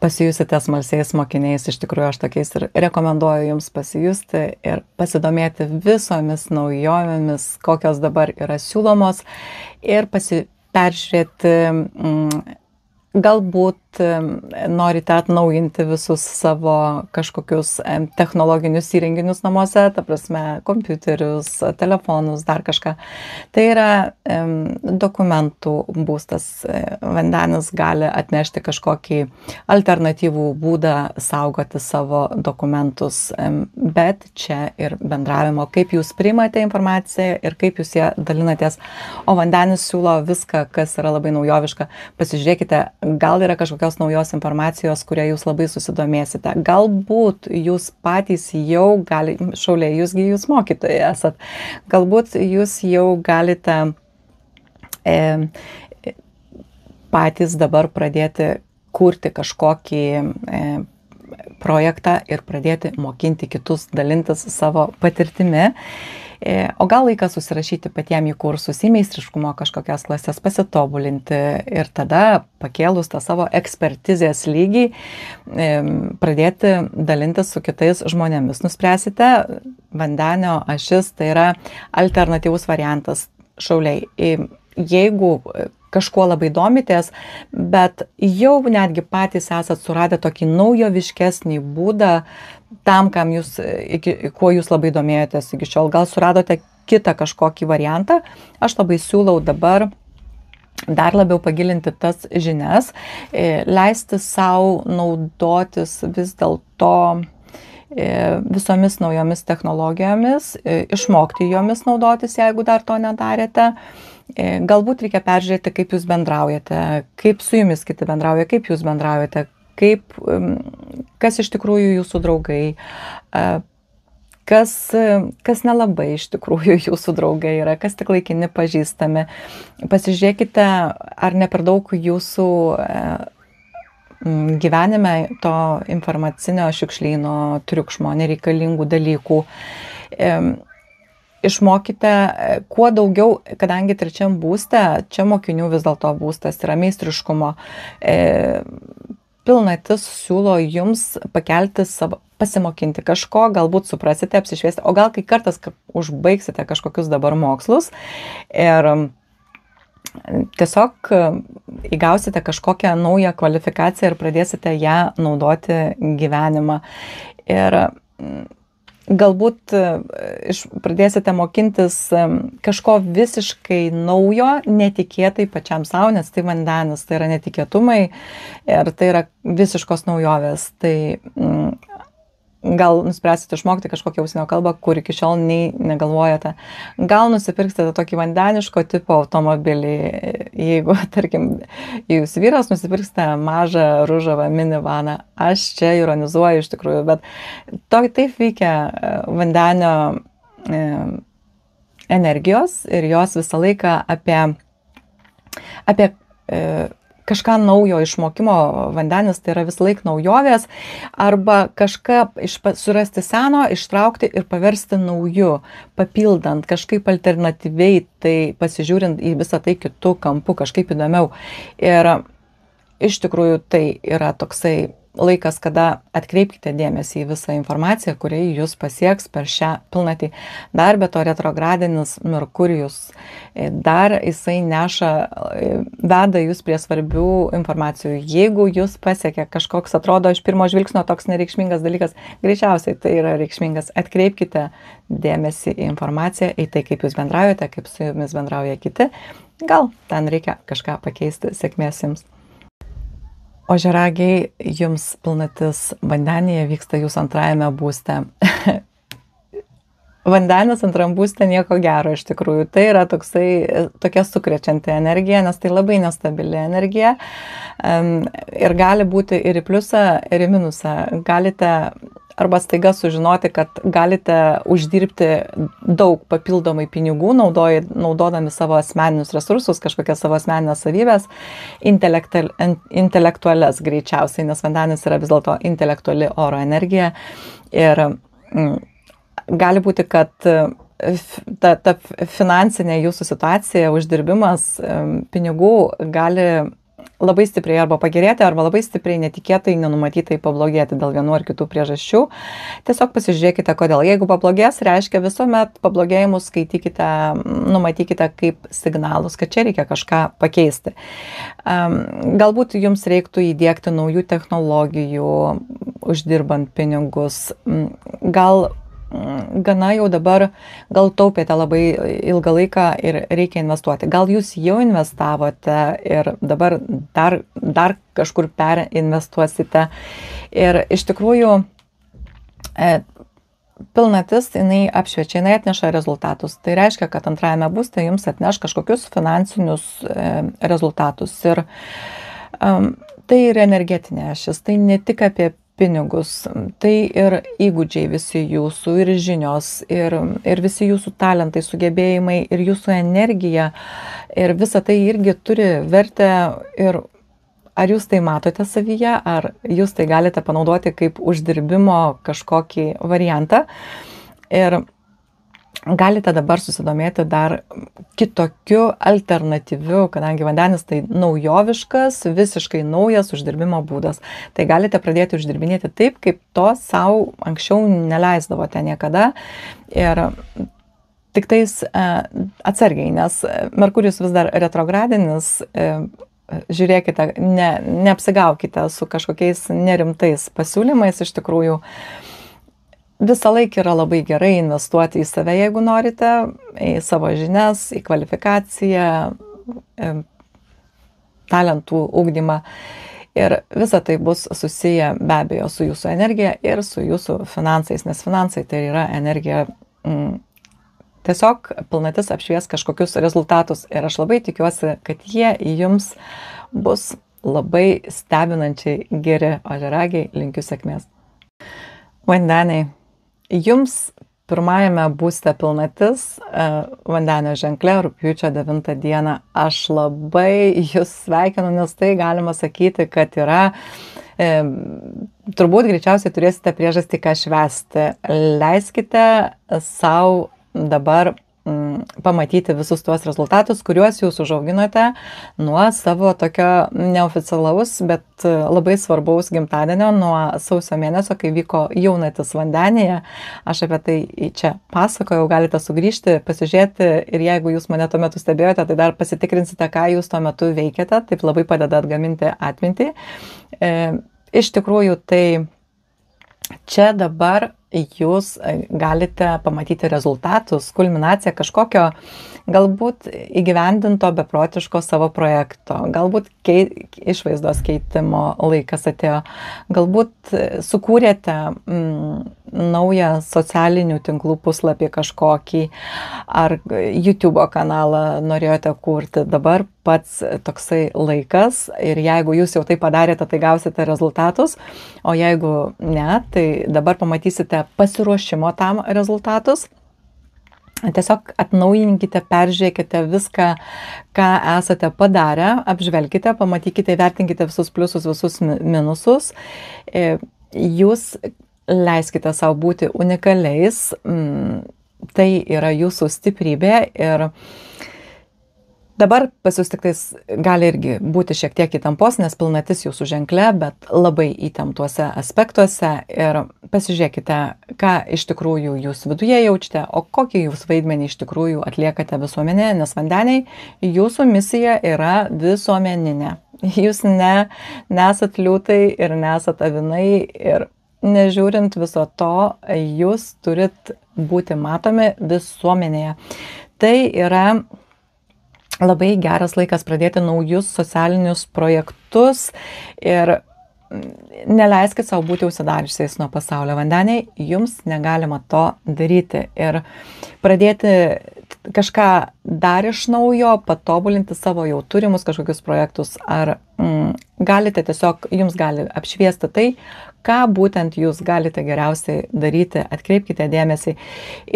Pasijusite smalsiais mokiniais, iš tikrųjų aš tokiais ir rekomenduoju jums pasijusti ir pasidomėti visomis naujovėmis, kokios dabar yra siūlomos ir peržiūrėti, galbūt norite atnaujinti visus savo kažkokius technologinius įrenginius namuose, ta prasme, kompiuterius, telefonus, dar kažką. Tai yra dokumentų būstas. Vandenis gali atnešti kažkokį alternatyvų būdą saugoti savo dokumentus, bet čia ir bendravimo, kaip jūs priimate informaciją ir kaip jūs ją dalinatės. O vandenis siūlo viską, kas yra labai naujoviška. Pasižiūrėkite, gal yra kažkokios naujos informacijos, kurią jūs labai susidomėsite. Galbūt jūs patys jau Šauliai, jūs mokytojai esat. Galbūt jūs jau galite patys dabar pradėti kurti kažkokį projektą ir pradėti mokinti kitus, dalintis savo patirtimi. O gal laikas susirašyti patiems į kursus, į meistriškumo kažkokias klases, pasitobulinti ir tada pakėlus tą savo ekspertizės lygį pradėti dalintis su kitais žmonėmis. Nuspręsite, vandenio ašis tai yra alternatyvus variantas. Šauliai, jeigu kažkuo labai domitės, bet jau netgi patys esat suradę tokį naujoviškesnį būdą tam, kuo jūs labai domėjotės iki šiol. Gal suradote kitą kažkokį variantą. Aš labai siūlau dabar dar labiau pagilinti tas žinias, leisti savo naudotis vis dėlto visomis naujomis technologijomis, išmokti jomis naudotis, jeigu dar to nedarėte. Galbūt reikia peržiūrėti, kaip jūs bendraujate, kaip su jumis kiti bendrauja, kaip jūs bendraujate, kas iš tikrųjų jūsų draugai, kas nelabai iš tikrųjų jūsų draugai yra, kas tik laikini pažįstami. Pasižiūrėkite, ar ne per daug jūsų gyvenime to informacinio šiukšlyno, triukšmo, nereikalingų dalykų. Išmokite kuo daugiau, kadangi 3 būste, čia mokinių vis dėlto būstas yra meistriškumo. Pilnatis siūlo jums pakelti savo, pasimokinti kažko, galbūt suprasite, apsišviesti, o gal kai kartas užbaigsite kažkokius dabar mokslus ir tiesiog įgausite kažkokią naują kvalifikaciją ir pradėsite ją naudoti gyvenimą. Ir galbūt pradėsite mokintis kažko visiškai naujo, netikėtai pačiam savo, nes tai vandenis, tai yra netikėtumai ir tai yra visiškos naujovės. Tai gal nuspręsite išmokti kažkokią užsienio kalbą, kur iki šiol negalvojate. Gal nusipirksite tokį vandeniško tipo automobilį, jeigu, tarkim, jūs vyras nusipirksite mažą ružavą minivaną. Aš čia ironizuoju iš tikrųjų, bet taip veikia vandenio energijos ir jos visą laiką apie kažką naujo išmokimo. Vandenis tai yra visą laiką naujovės, arba kažką surasti seno, ištraukti ir paversti nauju, papildant, kažkaip alternatyviai, tai pasižiūrint į visą tai kitų kampų, kažkaip įdomiau. Ir iš tikrųjų tai yra toksai laikas, kada atkreipkite dėmesį į visą informaciją, kuri jūs pasieks per šią pilnatį. Dar be to retrogradinis Merkurijus, dar jisai veda jūs prie svarbių informacijų. Jeigu jūs pasiekia kažkoks, atrodo iš pirmo žvilgsnio toks nereikšmingas dalykas, greičiausiai tai yra reikšmingas. Atkreipkite dėmesį į informaciją, į tai, kaip jūs bendraujate, kaip su jumis bendrauja kiti. Gal ten reikia kažką pakeisti. Sėkmės jums. Ožiaragiai, jums pilnatis vandenyje vyksta jūsų antrajame būste. Vandenis antram būste nieko gero iš tikrųjų. Tai yra tokia sukrečianti energija, nes tai labai nestabili energija. Ir gali būti ir į pliusą, ir į minusą. Galite arba staiga sužinoti, kad galite uždirbti daug papildomai pinigų, naudodami savo asmeninius resursus, kažkokias savo asmeninės savybės, intelektualias greičiausiai, nes vandenis yra vis dėlto intelektuali oro energija. Ir gali būti, kad ta finansinė jūsų situacija, uždirbimas pinigų gali labai stipriai arba pagerėti, arba labai stipriai netikėtai, nenumatytai pablogėti dėl vienų ar kitų priežasčių. Tiesiog pasižiūrėkite, kodėl. Jeigu pablogės, reiškia visuomet pablogėjimus skaitykite, numatykite kaip signalus, kad čia reikia kažką pakeisti. Galbūt jums reiktų įdiegti naujų technologijų, uždirbant pinigus. Gal gana jau dabar, gal taupėte labai ilgą laiką ir reikia investuoti. Gal jūs jau investavote ir dabar dar kažkur perinvestuosite. Ir iš tikrųjų pilnatis, jinai apšviečia, jinai atneša rezultatus. Tai reiškia, kad antrajame būste jums atneš kažkokius finansinius rezultatus. Ir tai yra energetinė ašis, tai ne tik apie pinigus, tai ir įgūdžiai visi jūsų, ir žinios, ir visi jūsų talentai, sugebėjimai, ir jūsų energija, ir visa tai irgi turi vertę. Ir ar jūs tai matote savyje, ar jūs tai galite panaudoti kaip uždirbimo kažkokį variantą. Ir galite dabar susidomėti dar kitokiu alternatyviu, kadangi vandenis tai naujoviškas, visiškai naujas uždirbimo būdas. Tai galite pradėti uždirbinėti taip, kaip to savo anksčiau neleisdavote niekada. Ir tik tais atsargiai, nes Merkurijus vis dar retrogradinis. Žiūrėkite, neapsigaukite su kažkokiais nerimtais pasiūlymais. Iš tikrųjų, visą laiką yra labai gerai investuoti į save, jeigu norite, į savo žinias, į kvalifikaciją, talentų ugdymą. Ir visa tai bus susiję be abejo su jūsų energija ir su jūsų finansais, nes finansai tai yra energija. Tiesiog pilnatis apšvies kažkokius rezultatus ir aš labai tikiuosi, kad jie jums bus labai stebinančiai geri. Ožiaragiai, linkiu sėkmės. Vandeniai. Jums pirmajame būste pilnatis vandenio ženkle rugpjūčio 9 dieną. Aš labai jūs sveikinu, nes tai galima sakyti, kad yra, turbūt greičiausiai turėsite priežastį ką švęsti. Leiskite savo dabar pamatyti visus tuos rezultatus, kuriuos jūs užauginote nuo savo tokio neoficialaus, bet labai svarbaus gimtadienio, nuo sausio mėnesio, kai vyko jaunatis vandenyje. Aš apie tai čia pasakojau, galite sugrįžti, pasižiūrėti ir jeigu jūs mane tuo metu stebėjote, tai dar pasitikrinsite, ką jūs tuo metu veikiate, taip labai padeda atgaminti atmintį. Iš tikrųjų, tai čia dabar jūs galite pamatyti rezultatus, kulminaciją kažkokio galbūt įgyvendinto beprotiško savo projekto, galbūt išvaizdos keitimo laikas atėjo, galbūt sukūrėte naują socialinių tinklų puslapį kažkokį, ar YouTube kanalą norėjote kurti. Dabar pats toksai laikas ir jeigu jūs jau tai padarėte, tai gausite rezultatus, o jeigu ne, tai dabar pamatysite pasiruošimo tam rezultatus. Tiesiog atnaujinkite, peržiūrėkite viską, ką esate padarę, apžvelkite, pamatykite, vertinkite visus pliusus, visus minusus. Jūs leiskite savo būti unikaliais, tai yra jūsų stiprybė ir dabar pas jūs tik tais gali irgi būti šiek tiek įtampos, nes pilnatis jūsų ženkle, bet labai įtemptuose aspektuose ir pasižiūrėkite, ką iš tikrųjų jūs viduje jaučiate, o kokį jūs vaidmenį iš tikrųjų atliekate visuomenėje, nes vandeniai jūsų misija yra visuomeninė. Jūs nesat liūtai ir nesat avinai ir nežiūrint viso to, jūs turit būti matomi visuomenėje. Tai yra labai geras laikas pradėti naujus socialinius projektus ir neleiskit savo būti užsidariusiais nuo pasaulio. Vandeniai, jums negalima to daryti ir pradėti kažką dar iš naujo, patobulinti savo jau turimus kažkokius projektus, ar galite tiesiog, jums gali apšviesti tai, ką būtent jūs galite geriausiai daryti, atkreipkite dėmesį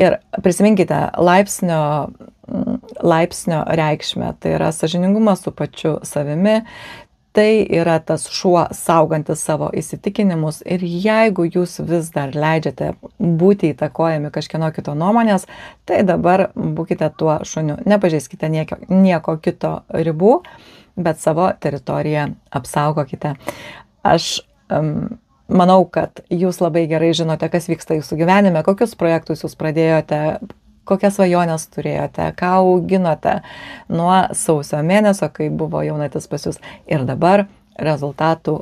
ir prisiminkite laipsnio reikšmę, tai yra sąžiningumas su pačiu savimi. Tai yra tas šuo saugantis savo įsitikinimus ir jeigu jūs vis dar leidžiate būti įtakojami kažkieno kito nuomonės, tai dabar būkite tuo šuniu. Nepažeiskite nieko kito ribų, bet savo teritoriją apsaugokite. Aš manau, kad jūs labai gerai žinote, kas vyksta jūsų gyvenime, kokius projektus jūs pradėjote, kokias svajonės turėjote, ką auginote nuo sausio mėnesio, kai buvo jaunatis pas jūs. Ir dabar rezultatų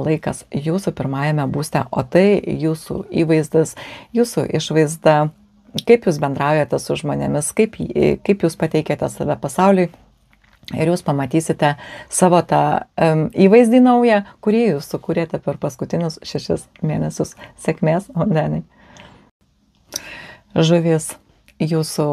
laikas jūsų pirmajame būste, o tai jūsų įvaizdis, jūsų išvaizda, kaip jūs bendraujate su žmonėmis, kaip jūs pateikėte save pasauliui. Ir jūs pamatysite savo tą įvaizdį naują, kurį jūs sukūrėte per paskutinius 6 mėnesius. Sėkmės, vandeniai. Žuvys. Jūsų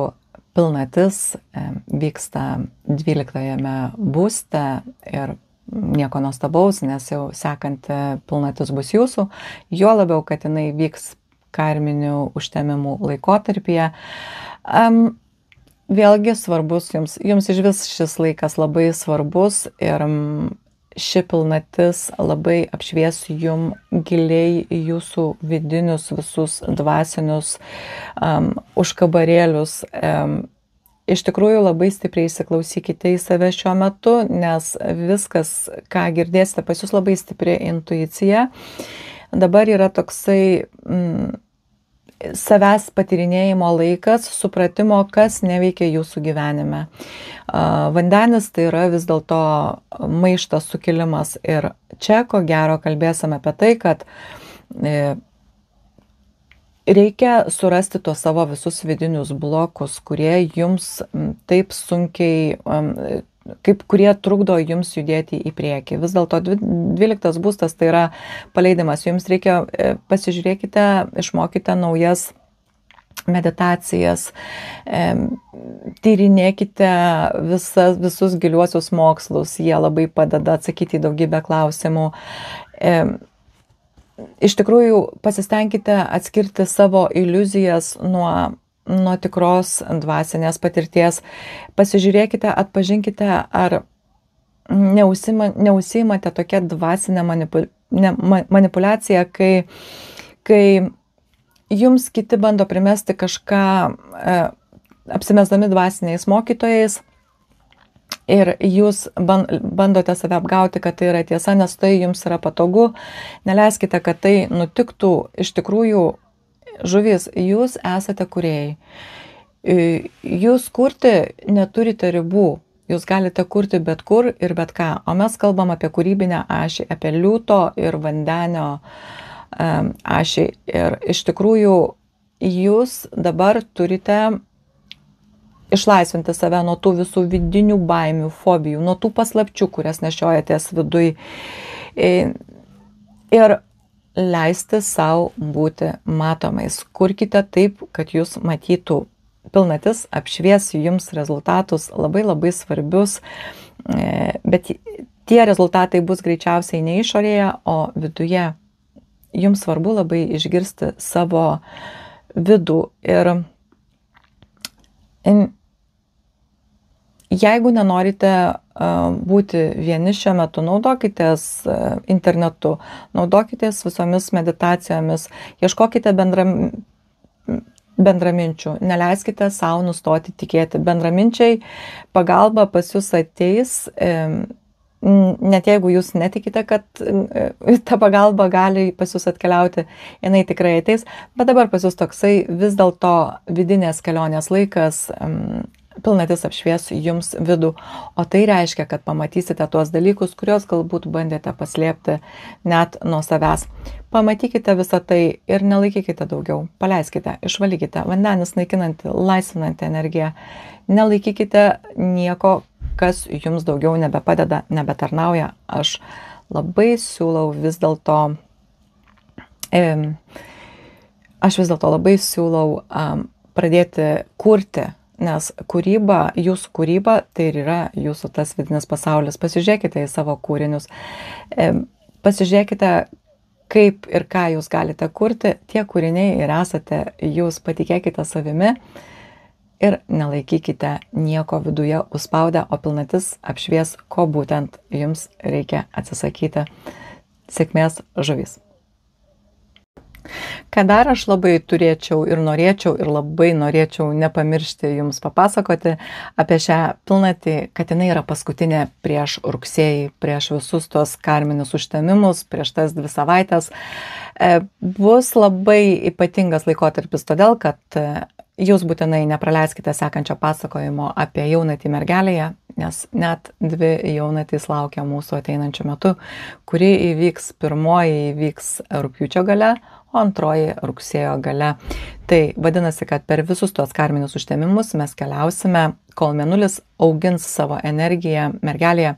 pilnatis vyksta 12 būste ir nieko nuostabaus, nes jau sekanti pilnatis bus jūsų, juo labiau, kad jinai vyks karminių užtemimų laikotarpyje. Vėlgi svarbus jums iš vis šis laikas labai svarbus ir ši pilnatis labai apšvies jum giliai jūsų vidinius visus dvasinius užkabarėlius. Iš tikrųjų labai stipriai įsiklausykite į save šiuo metu, nes viskas, ką girdėsite, pas jūs labai stipri intuicija. Dabar yra toksai savęs patyrinėjimo laikas, supratimo, kas neveikia jūsų gyvenime. Vandenis tai yra vis dėlto maištas, sukilimas ir čia, ko gero, kalbėsime apie tai, kad reikia surasti tuos savo visus vidinius blokus, kurie jums taip sunkiai, kurie trukdo jums judėti į priekį. Vis dėlto 12 būstas tai yra paleidimas. Jums reikia, pasižiūrėkite, išmokite naujas meditacijas, tyrinėkite visus giliuosius mokslus, jie labai padeda atsakyti į daugybę klausimų. Iš tikrųjų, pasistengkite atskirti savo iliuzijas nuo tikros dvasinės patirties. Pasižiūrėkite, atpažinkite, ar neužsiimate tokia dvasinė manipulacija, kai jums kiti bando primesti kažką, apsimesdami dvasiniais mokytojais ir jūs bandote save apgauti, kad tai yra tiesa, nes tai jums yra patogu. Neleiskite, kad tai nutiktų. Iš tikrųjų, žuvys, jūs esate kūrėjai. Jūs kurti neturite ribų. Jūs galite kurti bet kur ir bet ką. O mes kalbam apie kūrybinę ašį, apie liūto ir vandenio ašį. Ir iš tikrųjų, jūs dabar turite išlaisvinti save nuo tų visų vidinių baimių, fobijų, nuo tų paslapčių, kurias nešiojatės viduj. Ir leisti savo būti matomais. Kurkite taip, kad jūs matytų. Pilnatis apšvies jums rezultatus labai labai svarbius, bet tie rezultatai bus greičiausiai ne išorėje, o viduje. Jums svarbu labai išgirsti savo vidų. Ir jeigu nenorite būti vieni šiuo metu, naudokitės internetu, naudokitės visomis meditacijomis, ieškokite bendraminčių, neleiskite savo nustoti tikėti. Bendraminčiai pagalba pas jūs ateis, net jeigu jūs netikite, kad ta pagalba gali pas jūs atkeliauti, jinai tikrai ateis, bet dabar pas jūs toksai vis dėlto vidinės kelionės laikas, pilnatis apšvies jums vidų, o tai reiškia, kad pamatysite tuos dalykus, kuriuos galbūt bandėte paslėpti net nuo savęs. Pamatykite visą tai ir nelaikykite daugiau, paleiskite, išvalykite. Vandenis naikinanti, laisvinanti energija. Nelaikykite nieko, kas jums daugiau nebepadeda, nebetarnauja, aš labai siūlau vis dėlto pradėti kurti, nes jūsų kūryba, tai ir yra jūsų tas vidinis pasaulis. Pasižiūrėkite į savo kūrinius, pasižiūrėkite, kaip ir ką jūs galite kurti, tie kūriniai ir esate, jūs patikėkite savimi ir nelaikykite nieko viduje užspaudę, o pilnatis apšvies, ko būtent jums reikia atsisakyti. Sėkmės, žuvys. Ką dar aš labai turėčiau ir norėčiau ir labai norėčiau nepamiršti jums papasakoti apie šią pilnatį, kad jinai yra paskutinė prieš rugsėjį, prieš visus tuos karminius užtemimus, prieš tas 2 savaitės. Bus labai ypatingas laikotarpis, todėl kad jūs būtinai nepraleiskite sekančio pasakojimo apie jaunatį mergelėje, nes net 2 jaunatys laukia mūsų ateinančiu metu, kuri įvyks, pirmoji įvyks rugpjūčio gale, o antroji rugsėjo gale. Tai vadinasi, kad per visus tuos karminius užtemimus mes keliausime, kol mėnulis augins savo energiją mergelėje.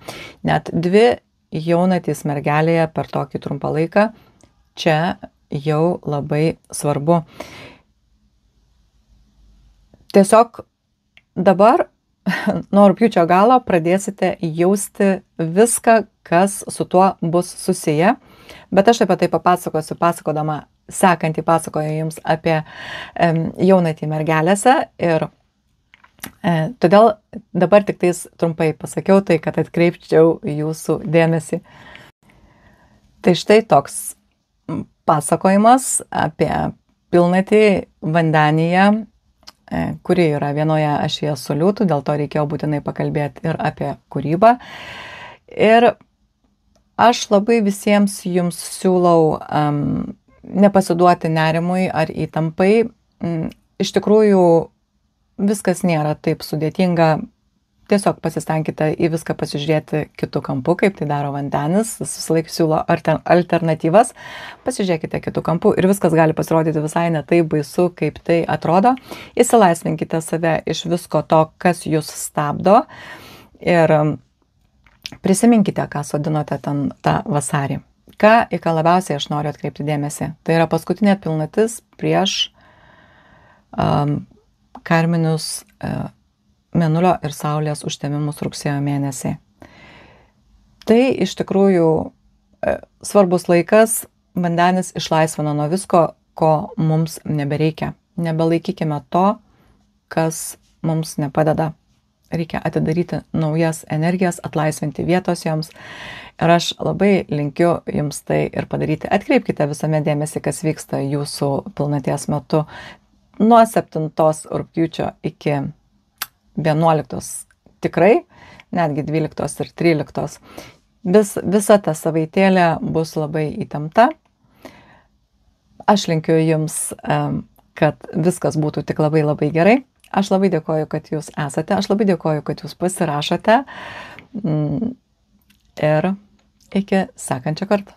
Net 2 jaunatys mergelėje per tokį trumpą laiką, čia jau labai svarbu. Tiesiog dabar nuo rugpjūčio galo pradėsite jausti viską, kas su tuo bus susiję, bet aš apie tai papasakosiu, pasakodama sekantį pasakoju jums apie jaunatį mergelėse ir todėl dabar tik tais trumpai pasakiau tai, kad atkreipčiau jūsų dėmesį. Tai štai toks pasakojimas apie pilnatį vandenyje, kuri yra vienoje ašyje su liūtu, dėl to reikėjo būtinai pakalbėti ir apie kūrybą. Ir aš labai visiems jums siūlau nepasiduoti nerimui ar įtampai. Iš tikrųjų, viskas nėra taip sudėtinga. Tiesiog pasistengkite į viską pasižiūrėti kitų kampų, kaip tai daro vandenis. Jis visąlaik siūlo alternatyvas. Pasižiūrėkite kitų kampų ir viskas gali pasirodyti visai ne taip baisu, kaip tai atrodo. Įsilaisvinkite save iš visko to, kas jūs stabdo. Ir prisiminkite, ką sodinote ten tą vasarį. Į ką labiausiai aš noriu atkreipti dėmesį. Tai yra paskutinė pilnatis prieš karminius mėnulio ir saulės užtemimus rugsėjo mėnesį. Tai iš tikrųjų svarbus laikas, vandenis išlaisvina nuo visko, ko mums nebereikia. Nebelaikykime to, kas mums nepadeda. Reikia atidaryti naujas energijas, atlaisvinti vietos joms. Ir aš labai linkiu jums tai ir padaryti. Atkreipkite visuomet dėmesį, kas vyksta jūsų pilnaties metu nuo 7 rugpjūčio iki 11 tikrai, netgi 12 ir 13. Visa ta savaitėlė bus labai įtempta. Aš linkiu jums, kad viskas būtų tik labai labai gerai. Aš labai dėkoju, kad jūs esate, aš labai dėkoju, kad jūs pasirašote ir iki sekančio karto.